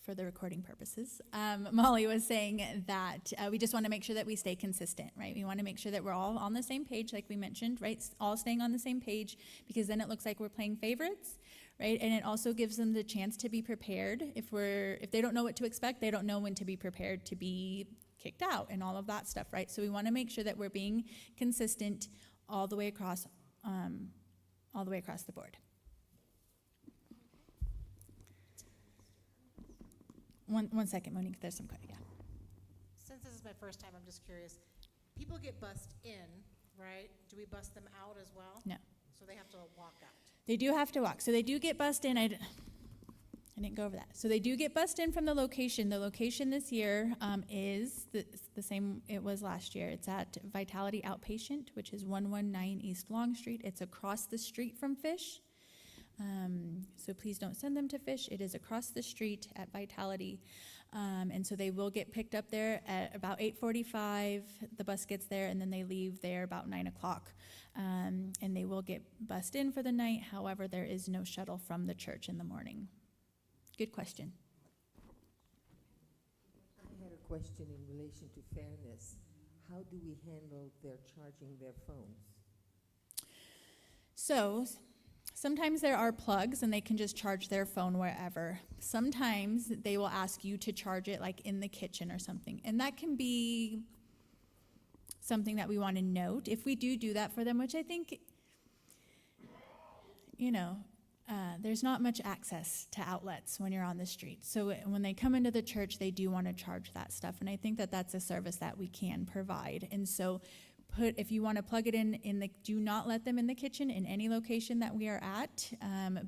for the recording purposes, Molly was saying that we just want to make sure that we stay consistent, right? We want to make sure that we're all on the same page, like we mentioned, right? All staying on the same page, because then it looks like we're playing favorites, right? And it also gives them the chance to be prepared. If they don't know what to expect, they don't know when to be prepared to be kicked out and all of that stuff, right? So we want to make sure that we're being consistent all the way across the board. One second, Monique, there's some, yeah. Since this is my first time, I'm just curious. People get bussed in, right? Do we bus them out as well? No. So they have to walk out? They do have to walk. So they do get bussed in. I didn't go over that. So they do get bussed in from the location. The location this year is the same it was last year. It's at Vitality Outpatient, which is 119 East Long Street. It's across the street from Fish. So please don't send them to Fish. It is across the street at Vitality. And so they will get picked up there at about 8:45. The bus gets there, and then they leave there about 9 o'clock. And they will get bussed in for the night. However, there is no shuttle from the church in the morning. Good question. I had a question in relation to fairness. How do we handle their charging their phones? So sometimes there are plugs and they can just charge their phone wherever. Sometimes they will ask you to charge it like in the kitchen or something. And that can be something that we want to note. If we do that for them, which I think, there's not much access to outlets when you're on the street. So when they come into the church, they do want to charge that stuff. And I think that that's a service that we can provide. And so if you want to plug it in do not let them in the kitchen in any location that we are at,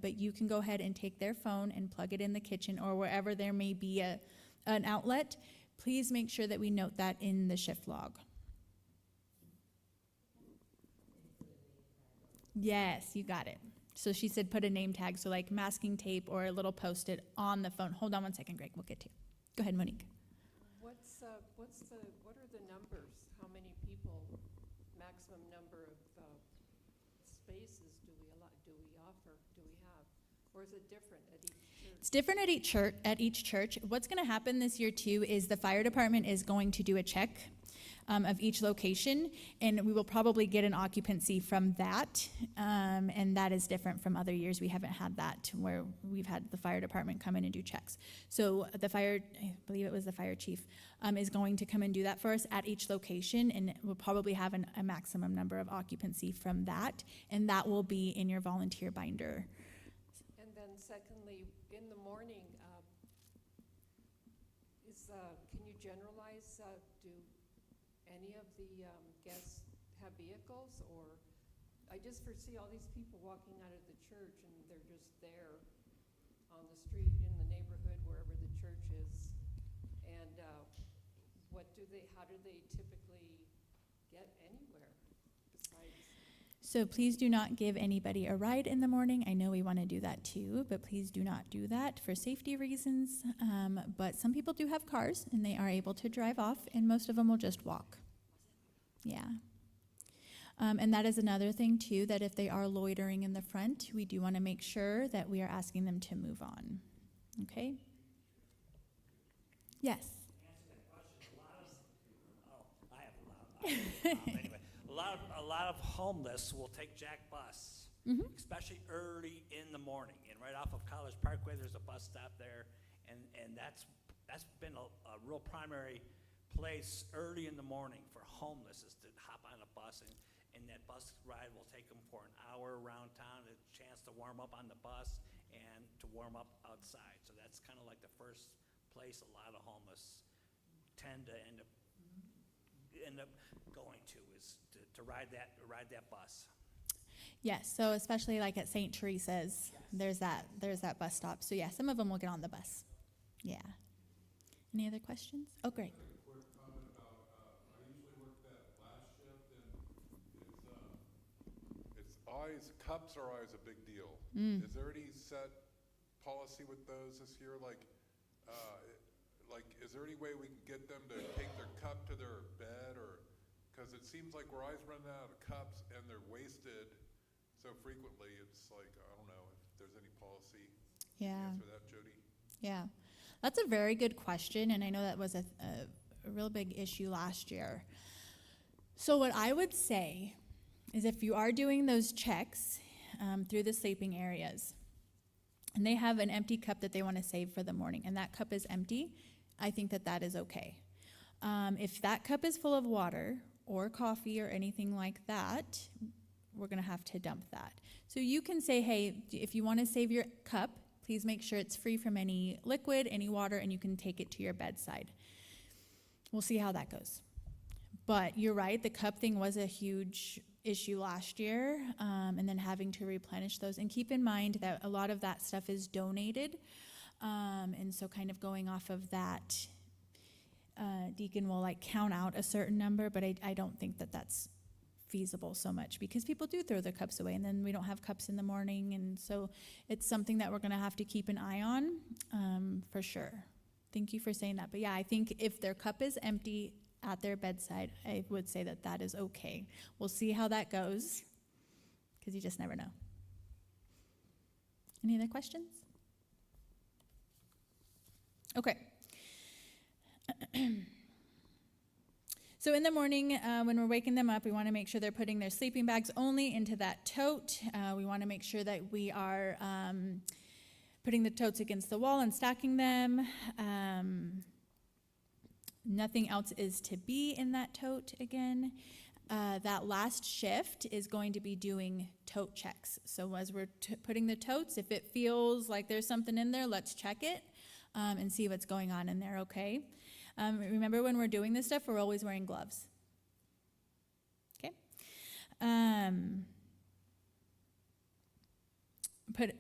but you can go ahead and take their phone and plug it in the kitchen or wherever there may be an outlet. Please make sure that we note that in the shift log. Yes, you got it. So she said put a name tag, so like masking tape or a little post-it on the phone. Hold on one second, Greg, we'll get to you. Go ahead, Monique. What are the numbers? How many people, maximum number of spaces do we have? Or is it different at each church? It's different at each church. What's going to happen this year too is the fire department is going to do a check of each location, and we will probably get an occupancy from that, and that is different from other years. We haven't had that where we've had the fire department come in and do checks. So I believe it was the fire chief, is going to come and do that for us at each location, and we'll probably have a maximum number of occupancy from that, and that will be in your volunteer binder. And then secondly, in the morning, can you generalize, do any of the guests have vehicles, or I just foresee all these people walking out of the church and they're just there on the street, in the neighborhood, wherever the church is? And how do they typically get anywhere besides? So please do not give anybody a ride in the morning. I know we want to do that too, but please do not do that for safety reasons. But some people do have cars and they are able to drive off, and most of them will just walk. Yeah. And that is another thing too, that if they are loitering in the front, we do want to make sure that we are asking them to move on. Okay? Yes. Answer that question. I have a lot. Anyway, a lot of homeless will take Jack bus, especially early in the morning. And right off of College Parkway, there's a bus stop there, and that's been a real primary place early in the morning for homeless, is to hop on a bus, and that bus ride will take them for an hour around town, a chance to warm up on the bus and to warm up outside. So that's kind of like the first place a lot of homeless tend to end up going to, is to ride that bus. Yes, so especially like at St. Teresa's, there's that bus stop. So yeah, some of them will get on the bus. Yeah. Any other questions? Oh, great. Cups are always a big deal. Is there any set policy with those this year? Like, is there any way we can get them to take their cup to their bed, or, because it seems like we're always running out of cups and they're wasted so frequently. It's like, I don't know if there's any policy. Yeah. Answer that, Jody. Yeah, that's a very good question, and I know that was a real big issue last year. So what I would say is, if you are doing those checks through the sleeping areas, and they have an empty cup that they want to save for the morning, and that cup is empty, I think that is okay. If that cup is full of water or coffee or anything like that, we're going to have to dump that. So you can say, hey, if you want to save your cup, please make sure it's free from any liquid, any water, and you can take it to your bedside. We'll see how that goes. But you're right, the cup thing was a huge issue last year, and then having to replenish those. And keep in mind that a lot of that stuff is donated, and so kind of going off of that, Deacon will like count out a certain number, but I don't think that that's feasible so much, because people do throw their cups away, and then we don't have cups in the morning, and so it's something that we're going to have to keep an eye on, for sure. Thank you for saying that. But yeah, I think if their cup is empty at their bedside, I would say that is okay. We'll see how that goes, because you just never know. Any other questions? Okay. So in the morning, when we're waking them up, we want to make sure they're putting their sleeping bags only into that tote. We want to make sure that we are putting the totes against the wall and stacking them. Nothing else is to be in that tote again. That last shift is going to be doing tote checks. So as we're putting the totes, if it feels like there's something in there, let's check it and see what's going on in there, okay? Remember, when we're doing this stuff, we're always wearing gloves. Okay?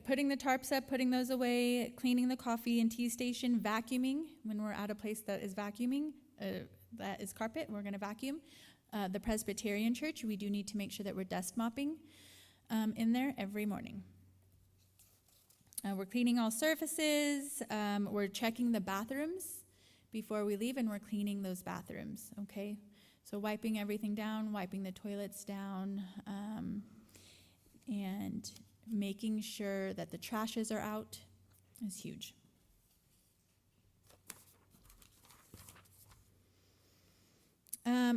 Putting the tarps up, putting those away, cleaning the coffee and tea station, vacuuming when we're at a place that is vacuuming, that is carpet, we're going to vacuum. The Presbyterian Church, we do need to make sure that we're dust mopping in there every morning. We're cleaning all surfaces. We're checking the bathrooms before we leave, and we're cleaning those bathrooms, okay? So wiping everything down, wiping the toilets down, and making sure that the trashes are out is huge.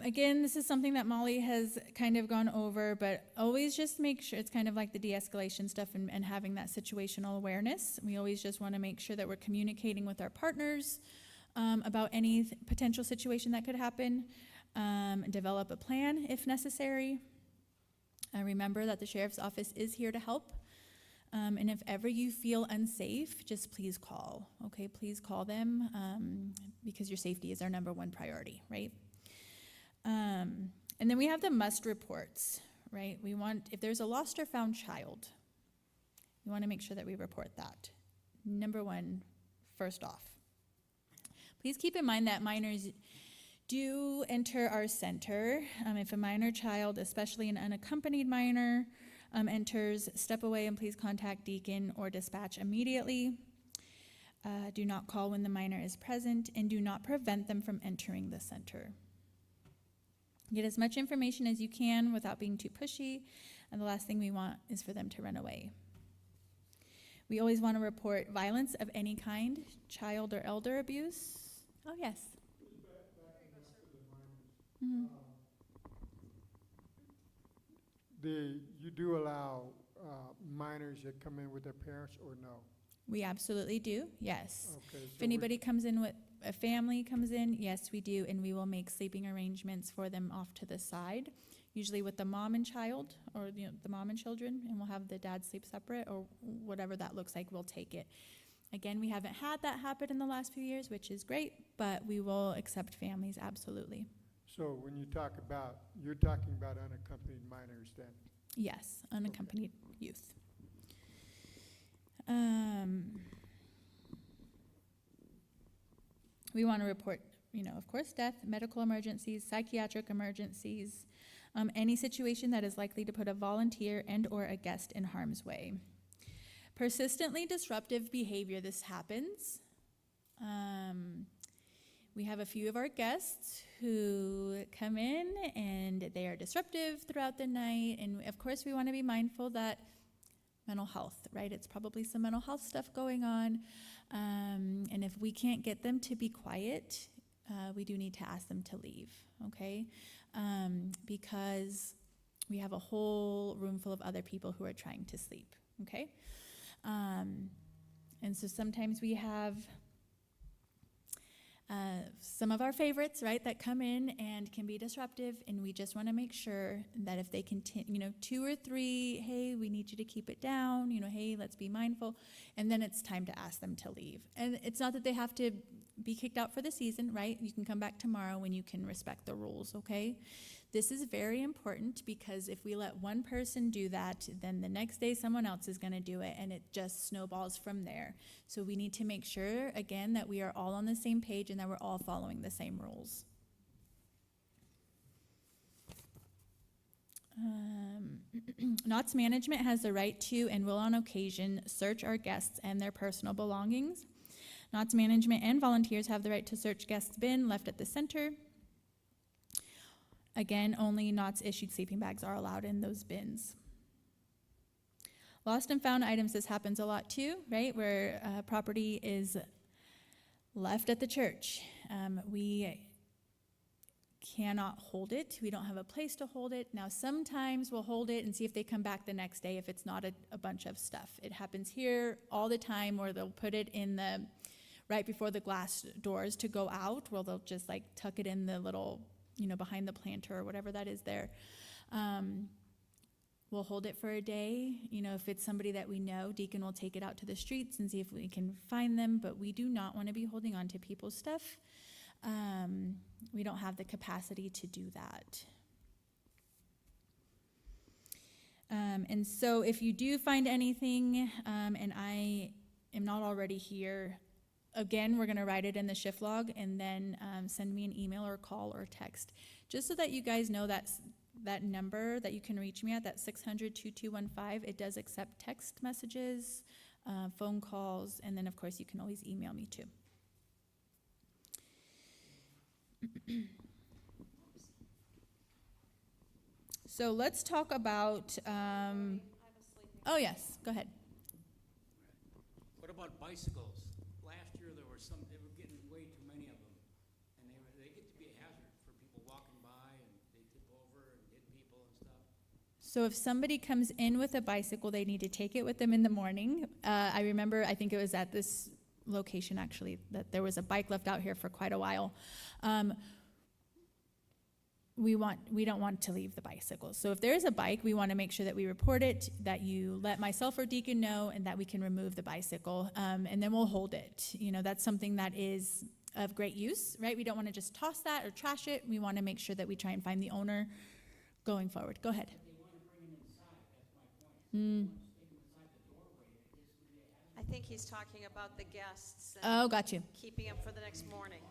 Again, this is something that Molly has kind of gone over, but always just make sure, it's kind of like the de-escalation stuff and having that situational awareness. We always just want to make sure that we're communicating with our partners about any potential situation that could happen, develop a plan if necessary. Remember that the Sheriff's Office is here to help. And if ever you feel unsafe, just please call, okay? Please call them because your safety is our number one priority, right? And then we have the must reports, right? We want, if there's a lost or found child, we want to make sure that we report that number one, first off. Please keep in mind that minors do enter our center. If a minor child, especially an unaccompanied minor, enters, step away and please contact Deacon or dispatch immediately. Do not call when the minor is present, and do not prevent them from entering the center. Get as much information as you can without being too pushy, and the last thing we want is for them to run away. We always want to report violence of any kind, child or elder abuse. Oh, yes. Mhm. You do allow minors that come in with their parents or no? We absolutely do, yes. Okay, If anybody comes in with, a family comes in, yes, we do, and we will make sleeping arrangements for them off to the side, usually with the mom and child, or the mom and children, and we'll have the dad sleep separate, or whatever that looks like, we'll take it. Again, we haven't had that happen in the last few years, which is great, but we will accept families, absolutely. So when you talk about, you're talking about unaccompanied minors then? Yes, unaccompanied youth. We want to report, of course, death, medical emergencies, psychiatric emergencies, any situation that is likely to put a volunteer and or a guest in harm's way. Persistently disruptive behavior, this happens. We have a few of our guests who come in and they are disruptive throughout the night, and of course we want to be mindful that mental health, right? It's probably some mental health stuff going on, and if we can't get them to be quiet, we do need to ask them to leave, okay? Because we have a whole room full of other people who are trying to sleep, okay? And so sometimes we have some of our favorites, right, that come in and can be disruptive, and we just want to make sure that if they continue, 2 or 3, hey, we need you to keep it down, hey, let's be mindful, and then it's time to ask them to leave. And it's not that they have to be kicked out for the season, right? You can come back tomorrow when you can respect the rules, okay? This is very important because if we let one person do that, then the next day someone else is going to do it, and it just snowballs from there. So we need to make sure, again, that we are all on the same page and that we're all following the same rules. NOTS management has the right to and will on occasion search our guests and their personal belongings. NOTS management and volunteers have the right to search guests' bin left at the center. Again, only NOTS issued sleeping bags are allowed in those bins. Lost and found items, this happens a lot too, right? Where property is left at the church. We cannot hold it. We don't have a place to hold it. Now, sometimes we'll hold it and see if they come back the next day if it's not a bunch of stuff. It happens here all the time where they'll put it in the, right before the glass doors to go out, where they'll just like tuck it in the little, behind the planter or whatever that is there. We'll hold it for a day. If it's somebody that we know, Deacon will take it out to the streets and see if we can find them, but we do not want to be holding on to people's stuff. We don't have the capacity to do that. And so if you do find anything, and I am not already here, again, we're going to write it in the shift log and then send me an email or call or text, just so that you guys know that number that you can reach me at, that 600-2215. It does accept text messages, phone calls, and then, of course, you can always email me too. So let's talk about, oh yes, go ahead. What about bicycles? Last year they were getting way too many of them, and they get to be a hazard for people walking by, and they tip over and hit people and stuff. So if somebody comes in with a bicycle, they need to take it with them in the morning. I remember, I think it was at this location actually, that there was a bike left out here for quite a while. We don't want to leave the bicycle. So if there is a bike, we want to make sure that we report it, that you let myself or Deacon know, and that we can remove the bicycle, and then we'll hold it. That's something that is of great use, right? We don't want to just toss that or trash it. We want to make sure that we try and find the owner going forward. Go ahead. They want to bring them inside, that's my point. They want to stick them inside the doorway, they just really have. I think he's talking about the guests. Oh, got you. Keeping them for the next morning.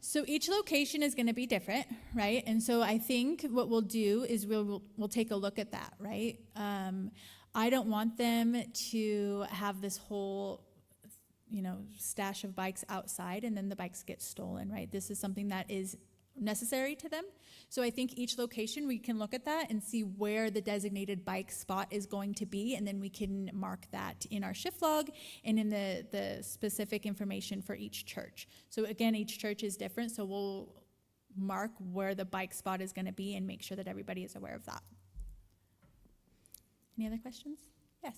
So each location is going to be different, right? And so I think what we'll do is we'll take a look at that, right? I don't want them to have this whole, stash of bikes outside and then the bikes get stolen, right? This is something that is necessary to them. So I think each location, we can look at that and see where the designated bike spot is going to be, and then we can mark that in our shift log and in the specific information for each church. So again, each church is different, so we'll mark where the bike spot is going to be and make sure that everybody is aware of that. Any other questions? Yes.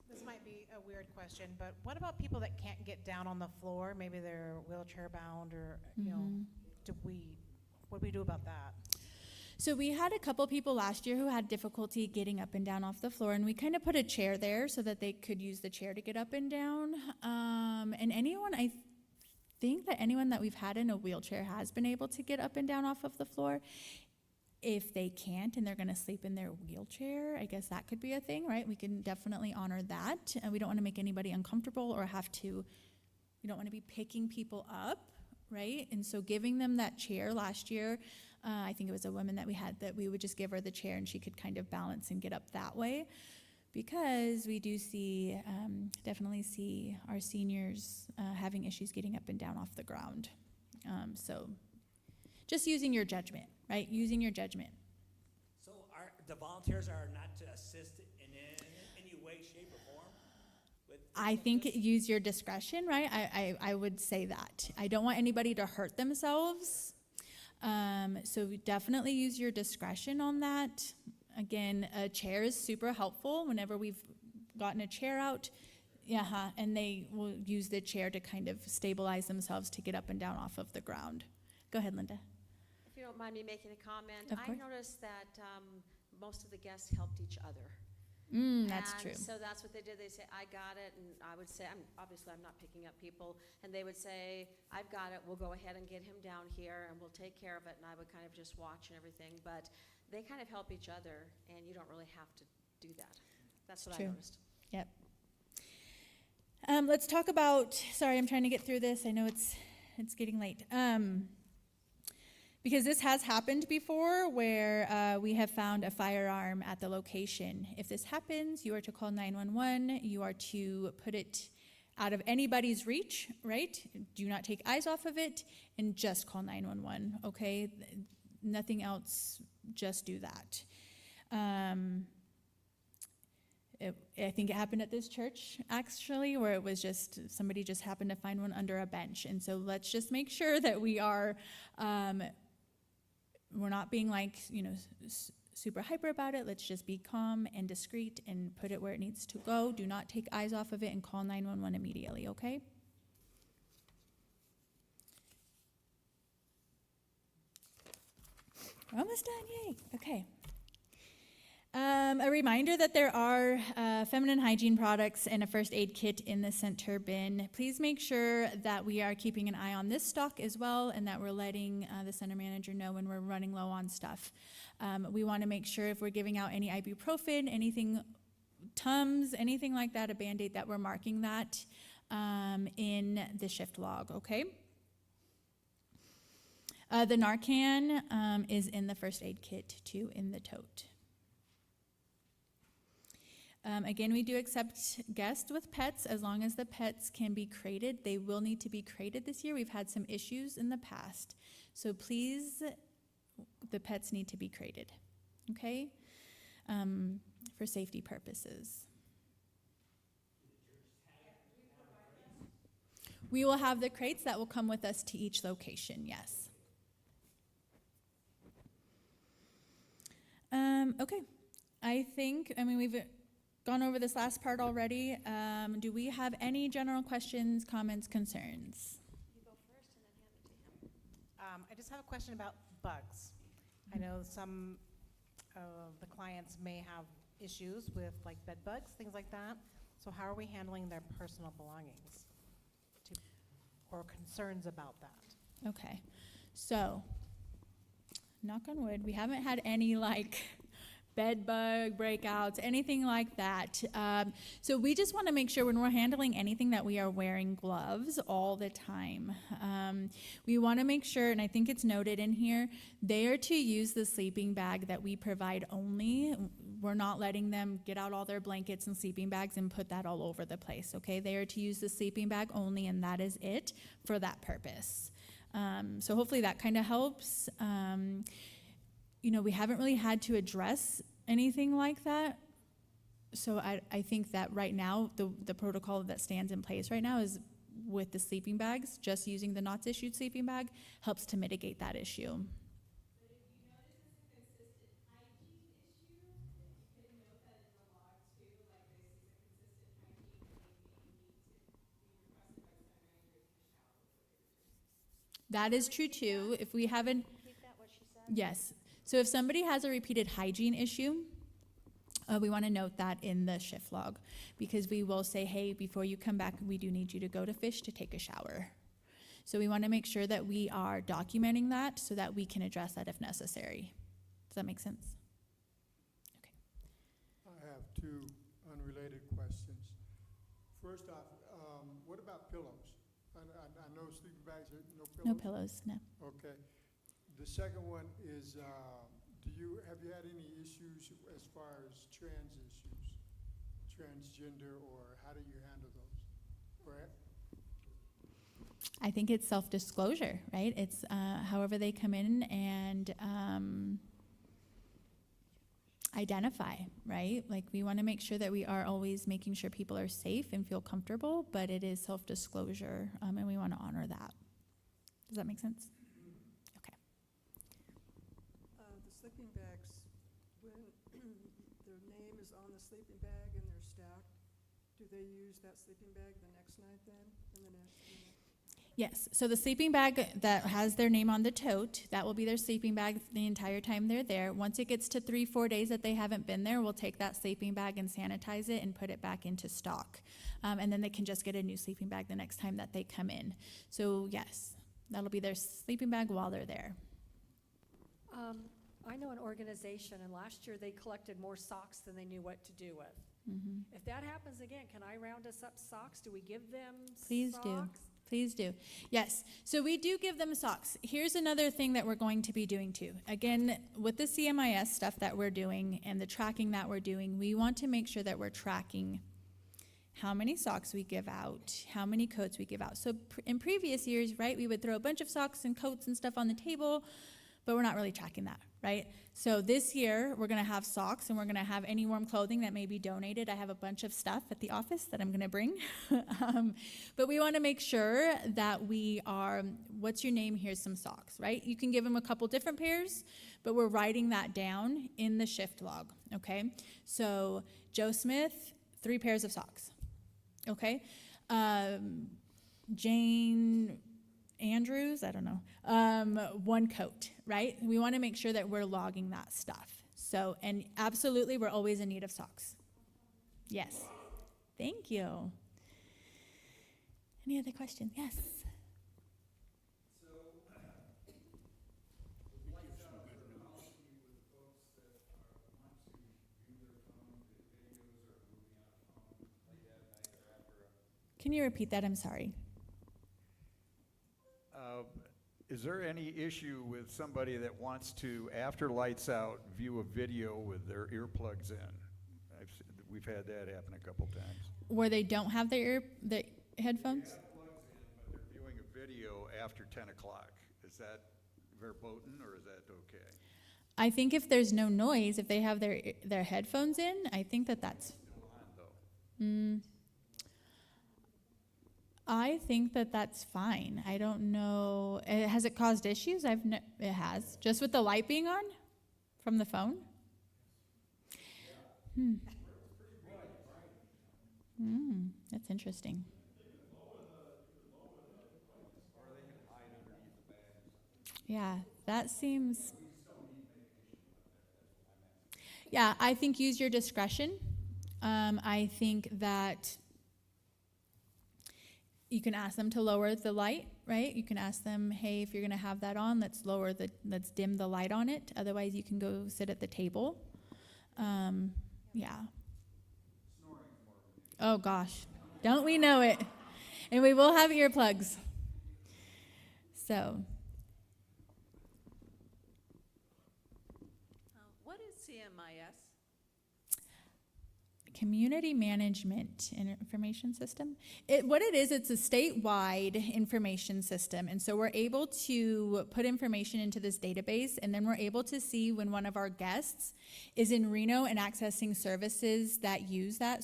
This might be a weird question, but what about people that can't get down on the floor? Maybe they're wheelchair bound, or what do we do about that? So we had a couple people last year who had difficulty getting up and down off the floor, and we kind of put a chair there so that they could use the chair to get up and down. And I think that anyone that we've had in a wheelchair has been able to get up and down off of the floor. If they can't and they're going to sleep in their wheelchair, I guess that could be a thing, right? We can definitely honor that. We don't want to make anybody uncomfortable or we don't want to be picking people up, right? And so giving them that chair last year, I think it was a woman that we had, that we would just give her the chair and she could kind of balance and get up that way, because we do definitely see our seniors having issues getting up and down off the ground. So just using your judgment, right? Using your judgment. So the volunteers are not to assist in any way, shape, or form? I think use your discretion, right? I would say that. I don't want anybody to hurt themselves. So definitely use your discretion on that. Again, a chair is super helpful whenever we've gotten a chair out. And they will use the chair to kind of stabilize themselves to get up and down off of the ground. Go ahead, Linda. If you don't mind me making a comment, Of I course. noticed that most of the guests helped each other. That's true. So that's what they did. They say, "I got it," and I would say, I'm not picking up people, and they would say, "I've got it. We'll go ahead and get him down here, and we'll take care of it." And I would kind of just watch and everything, but they kind of help each other, and you don't really have to do that. That's what I noticed. Yep. Let's talk about. Sorry, I'm trying to get through this. I know it's getting late. Because this has happened before, where we have found a firearm at the location. If this happens, you are to call 911. You are to put it out of anybody's reach, right? Do not take eyes off of it, and just call 911, okay? Nothing else, just do that. I think it happened at this church, actually, where it was just, somebody just happened to find one under a bench. And so let's just make sure that we are, we're not being super hyper about it. Let's just be calm and discreet and put it where it needs to go. Do not take eyes off of it and call 911 immediately, okay? We're almost done, yay. Okay. A reminder that there are feminine hygiene products and a first aid kit in the center bin. Please make sure that we are keeping an eye on this stock as well, and that we're letting the center manager know when we're running low on stuff. We want to make sure if we're giving out any ibuprofen, anything, Tums, anything like that, a Band-Aid, that we're marking that in the shift log, okay? The Narcan is in the first aid kit too, in the tote. Again, we do accept guests with pets as long as the pets can be crated. They will need to be crated this year. We've had some issues in the past. So please, the pets need to be crated, okay? For safety purposes. We will have the crates that will come with us to each location, yes. Okay, we've gone over this last part already. Do we have any general questions, comments, concerns? You go first and then hand it to him. I just have a question about bugs. I know some of the clients may have issues with like bed bugs, things like that. So how are we handling their personal belongings or concerns about that? Okay, so knock on wood, we haven't had any bed bug breakouts, anything like that. So we just want to make sure when we're handling anything that we are wearing gloves all the time. We want to make sure, and I think it's noted in here, they are to use the sleeping bag that we provide only. We're not letting them get out all their blankets and sleeping bags and put that all over the place, okay? They are to use the sleeping bag only, and that is it for that purpose. So hopefully that kind of helps. We haven't really had to address anything like that. So I think that right now, the protocol that stands in place right now is with the sleeping bags, just using the NOTS issued sleeping bag helps to mitigate that issue. That is true too. If we haven't, yes. So if somebody has a repeated hygiene issue, we want to note that in the shift log, because we will say, hey, before you come back, we do need you to go to fish to take a shower. So we want to make sure that we are documenting that so that we can address that if necessary. Does that make sense? Okay. I have two unrelated questions. First off, what about pillows? I know sleeping bags are no pillows? No pillows, no. Okay. The second one is, have you had any issues as far as trans issues, transgender, or how do you handle those? Correct? I think it's self-disclosure, right? It's however they come in and identify, right? Like, we want to make sure that we are always making sure people are safe and feel comfortable, but it is self-disclosure, and we want to honor that. Does that make sense? Okay. The sleeping bags, when their name is on the sleeping bag and they're stacked, do they use that sleeping bag the next night then, and the next? Yes, so the sleeping bag that has their name on the tote, that will be their sleeping bag the entire time they're there. Once it gets to 3-4 days that they haven't been there, we'll take that sleeping bag and sanitize it and put it back into stock. And then they can just get a new sleeping bag the next time that they come in. So yes, that'll be their sleeping bag while they're there. I know an organization, and last year they collected more socks than they knew what to do with. Mm-hmm. If that happens again, can I round us up socks? Do we give them Please socks? do. Please do. Yes, so we do give them socks. Here's another thing that we're going to be doing too. Again, with the CMIS stuff that we're doing and the tracking that we're doing, we want to make sure that we're tracking how many socks we give out, how many coats we give out. So in previous years, right, we would throw a bunch of socks and coats and stuff on the table, but we're not really tracking that, right? So this year, we're gonna have socks and we're gonna have any warm clothing that may be donated. I have a bunch of stuff at the office that I'm gonna bring. But we wanna make sure that we are, what's your name, here's some socks, right? You can give them a couple different pairs, but we're writing that down in the shift log, okay? So Joe Smith, 3 pairs of socks, okay? Jane Andrews, I don't know, 1 coat, right? We want to make sure that we're logging that stuff. So, and absolutely, we're always in need of socks. Yes. Thank you. Any other questions? Yes. Can you repeat that? I'm sorry. Is there any issue with somebody that wants to, after lights out, view a video with their earplugs in? We've had that happen a couple times. Where they don't have their headphones? They have plugs in, but they're viewing a video after 10 o'clock. Is that verboten, or is that okay? I think if there's no noise, if they have their headphones in, I think that's... Still on, though. I think that's fine. I don't know. Has it caused issues? It has. Just with the light being on from the phone? That's interesting. Yeah, that seems... Yeah, I think use your discretion. I think that you can ask them to lower the light, right? You can ask them, hey, if you're gonna have that on, let's dim the light on it. Otherwise, you can go sit at the table. Yeah. Oh gosh, don't we know it? And we will have earplugs. So, What is CMIS? Community Management and Information System. What it is, it's a statewide information system. And so we're able to put information into this database, and then we're able to see when one of our guests is in Reno and accessing services that use that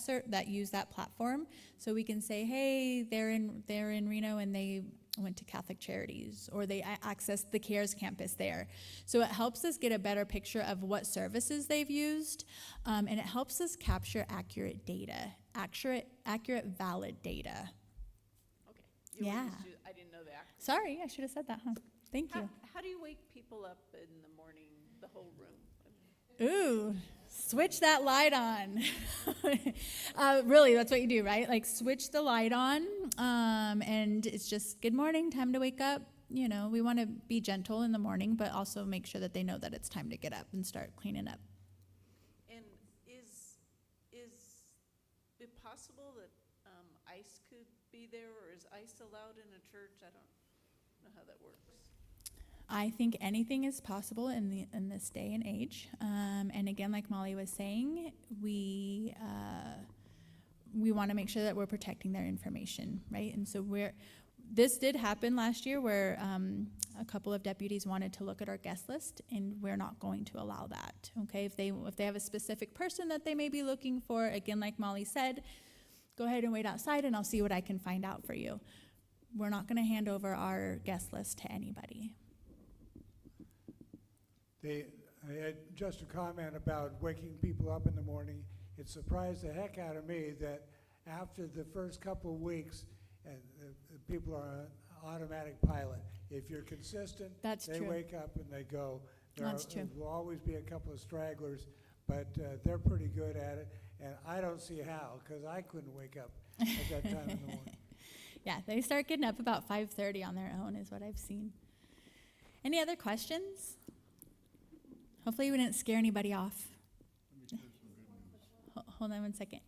platform. So we can say, hey, they're in Reno and they went to Catholic Charities, or they accessed the CARES campus there. So it helps us get a better picture of what services they've used, and it helps us capture accurate data, accurate, valid data. Okay. Yeah. I didn't know that. Sorry, I should have said that, huh? Thank you. How do you wake people up in the morning, the whole room? Ooh, switch that light on. Really, that's what you do, right? Like switch the light on, and it's just good morning, time to wake up. You know, we want to be gentle in the morning, but also make sure that they know that it's time to get up and start cleaning up. And is it possible that ICE could be there, or is ICE allowed in a church? I don't know how that works. I think anything is possible in this day and age. And again, like Molly was saying, we want to make sure that we're protecting their information, right? And so this did happen last year where a couple of deputies wanted to look at our guest list, and we're not going to allow that, okay? If they have a specific person that they may be looking for, again, like Molly said, go ahead and wait outside and I'll see what I can find out for you. We're not going to hand over our guest list to anybody. I had just a comment about waking people up in the morning. It surprised the heck out of me that after the first couple of weeks, the people are on automatic pilot. If you're consistent, they wake up and they go. There will always be a couple of stragglers, but they're pretty good at it. And I don't see how, because I couldn't wake up at that time in the morning. Yeah, they start getting up about 5:30 on their own is what I've seen. Any other questions? Hopefully we didn't scare anybody off. Hold on one second.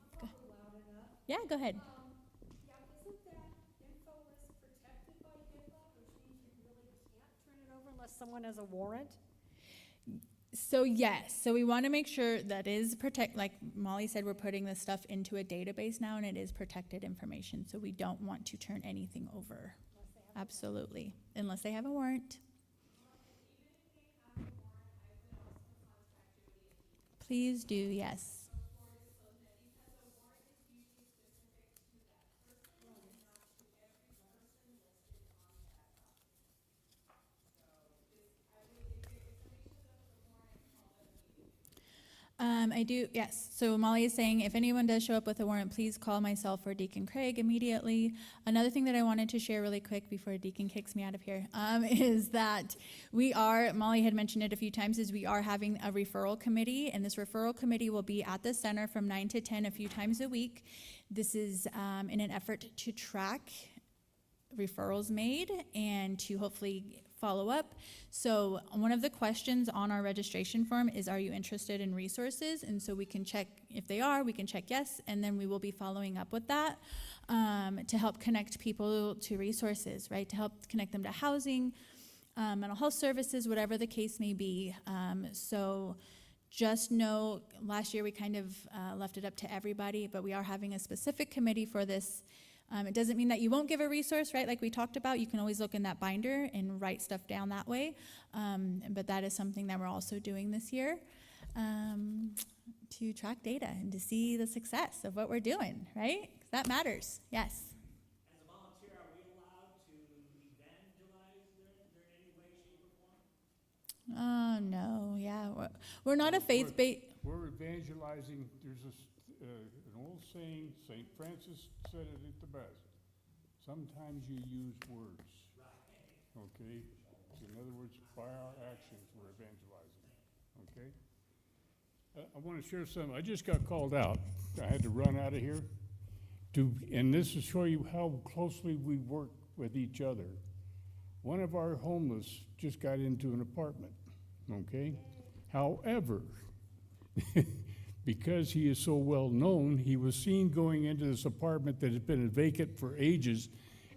Yeah, go ahead. Isn't that info list protected by HIPAA, which means you really can't turn it over unless someone has a warrant? So yes, so we want to make sure that is like Molly said, we're putting this stuff into a database now, and it is protected information. So we don't want to turn anything over. Absolutely, unless they have a warrant. Please do, yes. I do, yes. So Molly is saying, if anyone does show up with a warrant, please call myself or Deacon Craig immediately. Another thing that I wanted to share really quick before Deacon kicks me out of here is that Molly had mentioned it a few times, is we are having a referral committee, and this referral committee will be at the center from 9 to 10 a few times a week. This is in an effort to track referrals made and to hopefully follow up. So one of the questions on our registration form is, are you interested in resources? And so we can check if they are, we can check yes, and then we will be following up with that to help connect people to resources, right? To help connect them to housing, mental health services, whatever the case may be. So just know, last year we kind of left it up to everybody, but we are having a specific committee for this. It doesn't mean that you won't give a resource, right? Like we talked about, you can always look in that binder and write stuff down that way. But that is something that we're also doing this year to track data and to see the success of what we're doing, right? That matters, yes. As a volunteer, are we allowed to evangelize there in any way, shape, or form? Oh, no, yeah. We're not a faith-based. We're evangelizing. There's an old saying, St. Francis said it the best. Sometimes you use words. Okay? So in other words, by our actions, we're evangelizing. Okay? I want to share something. I just got called out. I had to run out of here. And this will show you how closely we work with each other. One of our homeless just got into an apartment. Okay? However, because he is so well-known, he was seen going into this apartment that had been vacant for ages,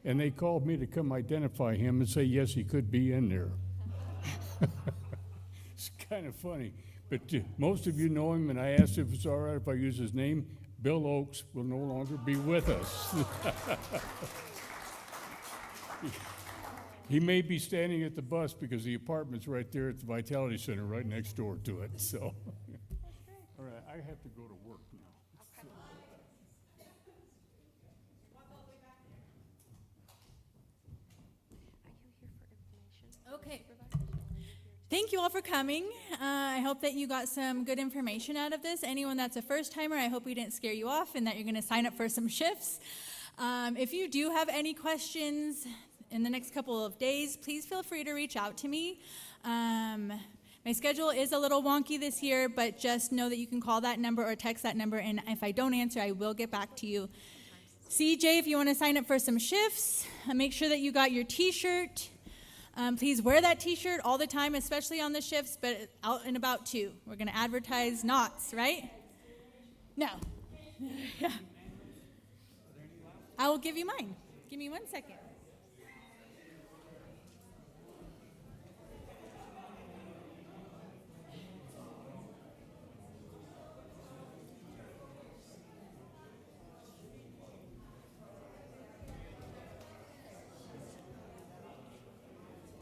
and they called me to come identify him and say, yes, he could be in there. It's kind of funny. But most of you know him, and I asked if it's all right if I use his name. Bill Oakes will no longer be with us. He may be standing at the bus because the apartment's right there at the Vitality Center, right next door to it, so. All right, I have to go to work now. Okay. Thank you all for coming. I hope that you got some good information out of this. Anyone that's a first timer, I hope we didn't scare you off and that you're going to sign up for some shifts. If you do have any questions in the next couple of days, please feel free to reach out to me. My schedule is a little wonky this year, but just know that you can call that number or text that number, and if I don't answer, I will get back to you. CJ, if you want to sign up for some shifts, make sure that you got your t-shirt. Please wear that t-shirt all the time, especially on the shifts, but out and about too. We're going to advertise NOTS, right? No. Yeah. I will give you mine. Give me 1 second.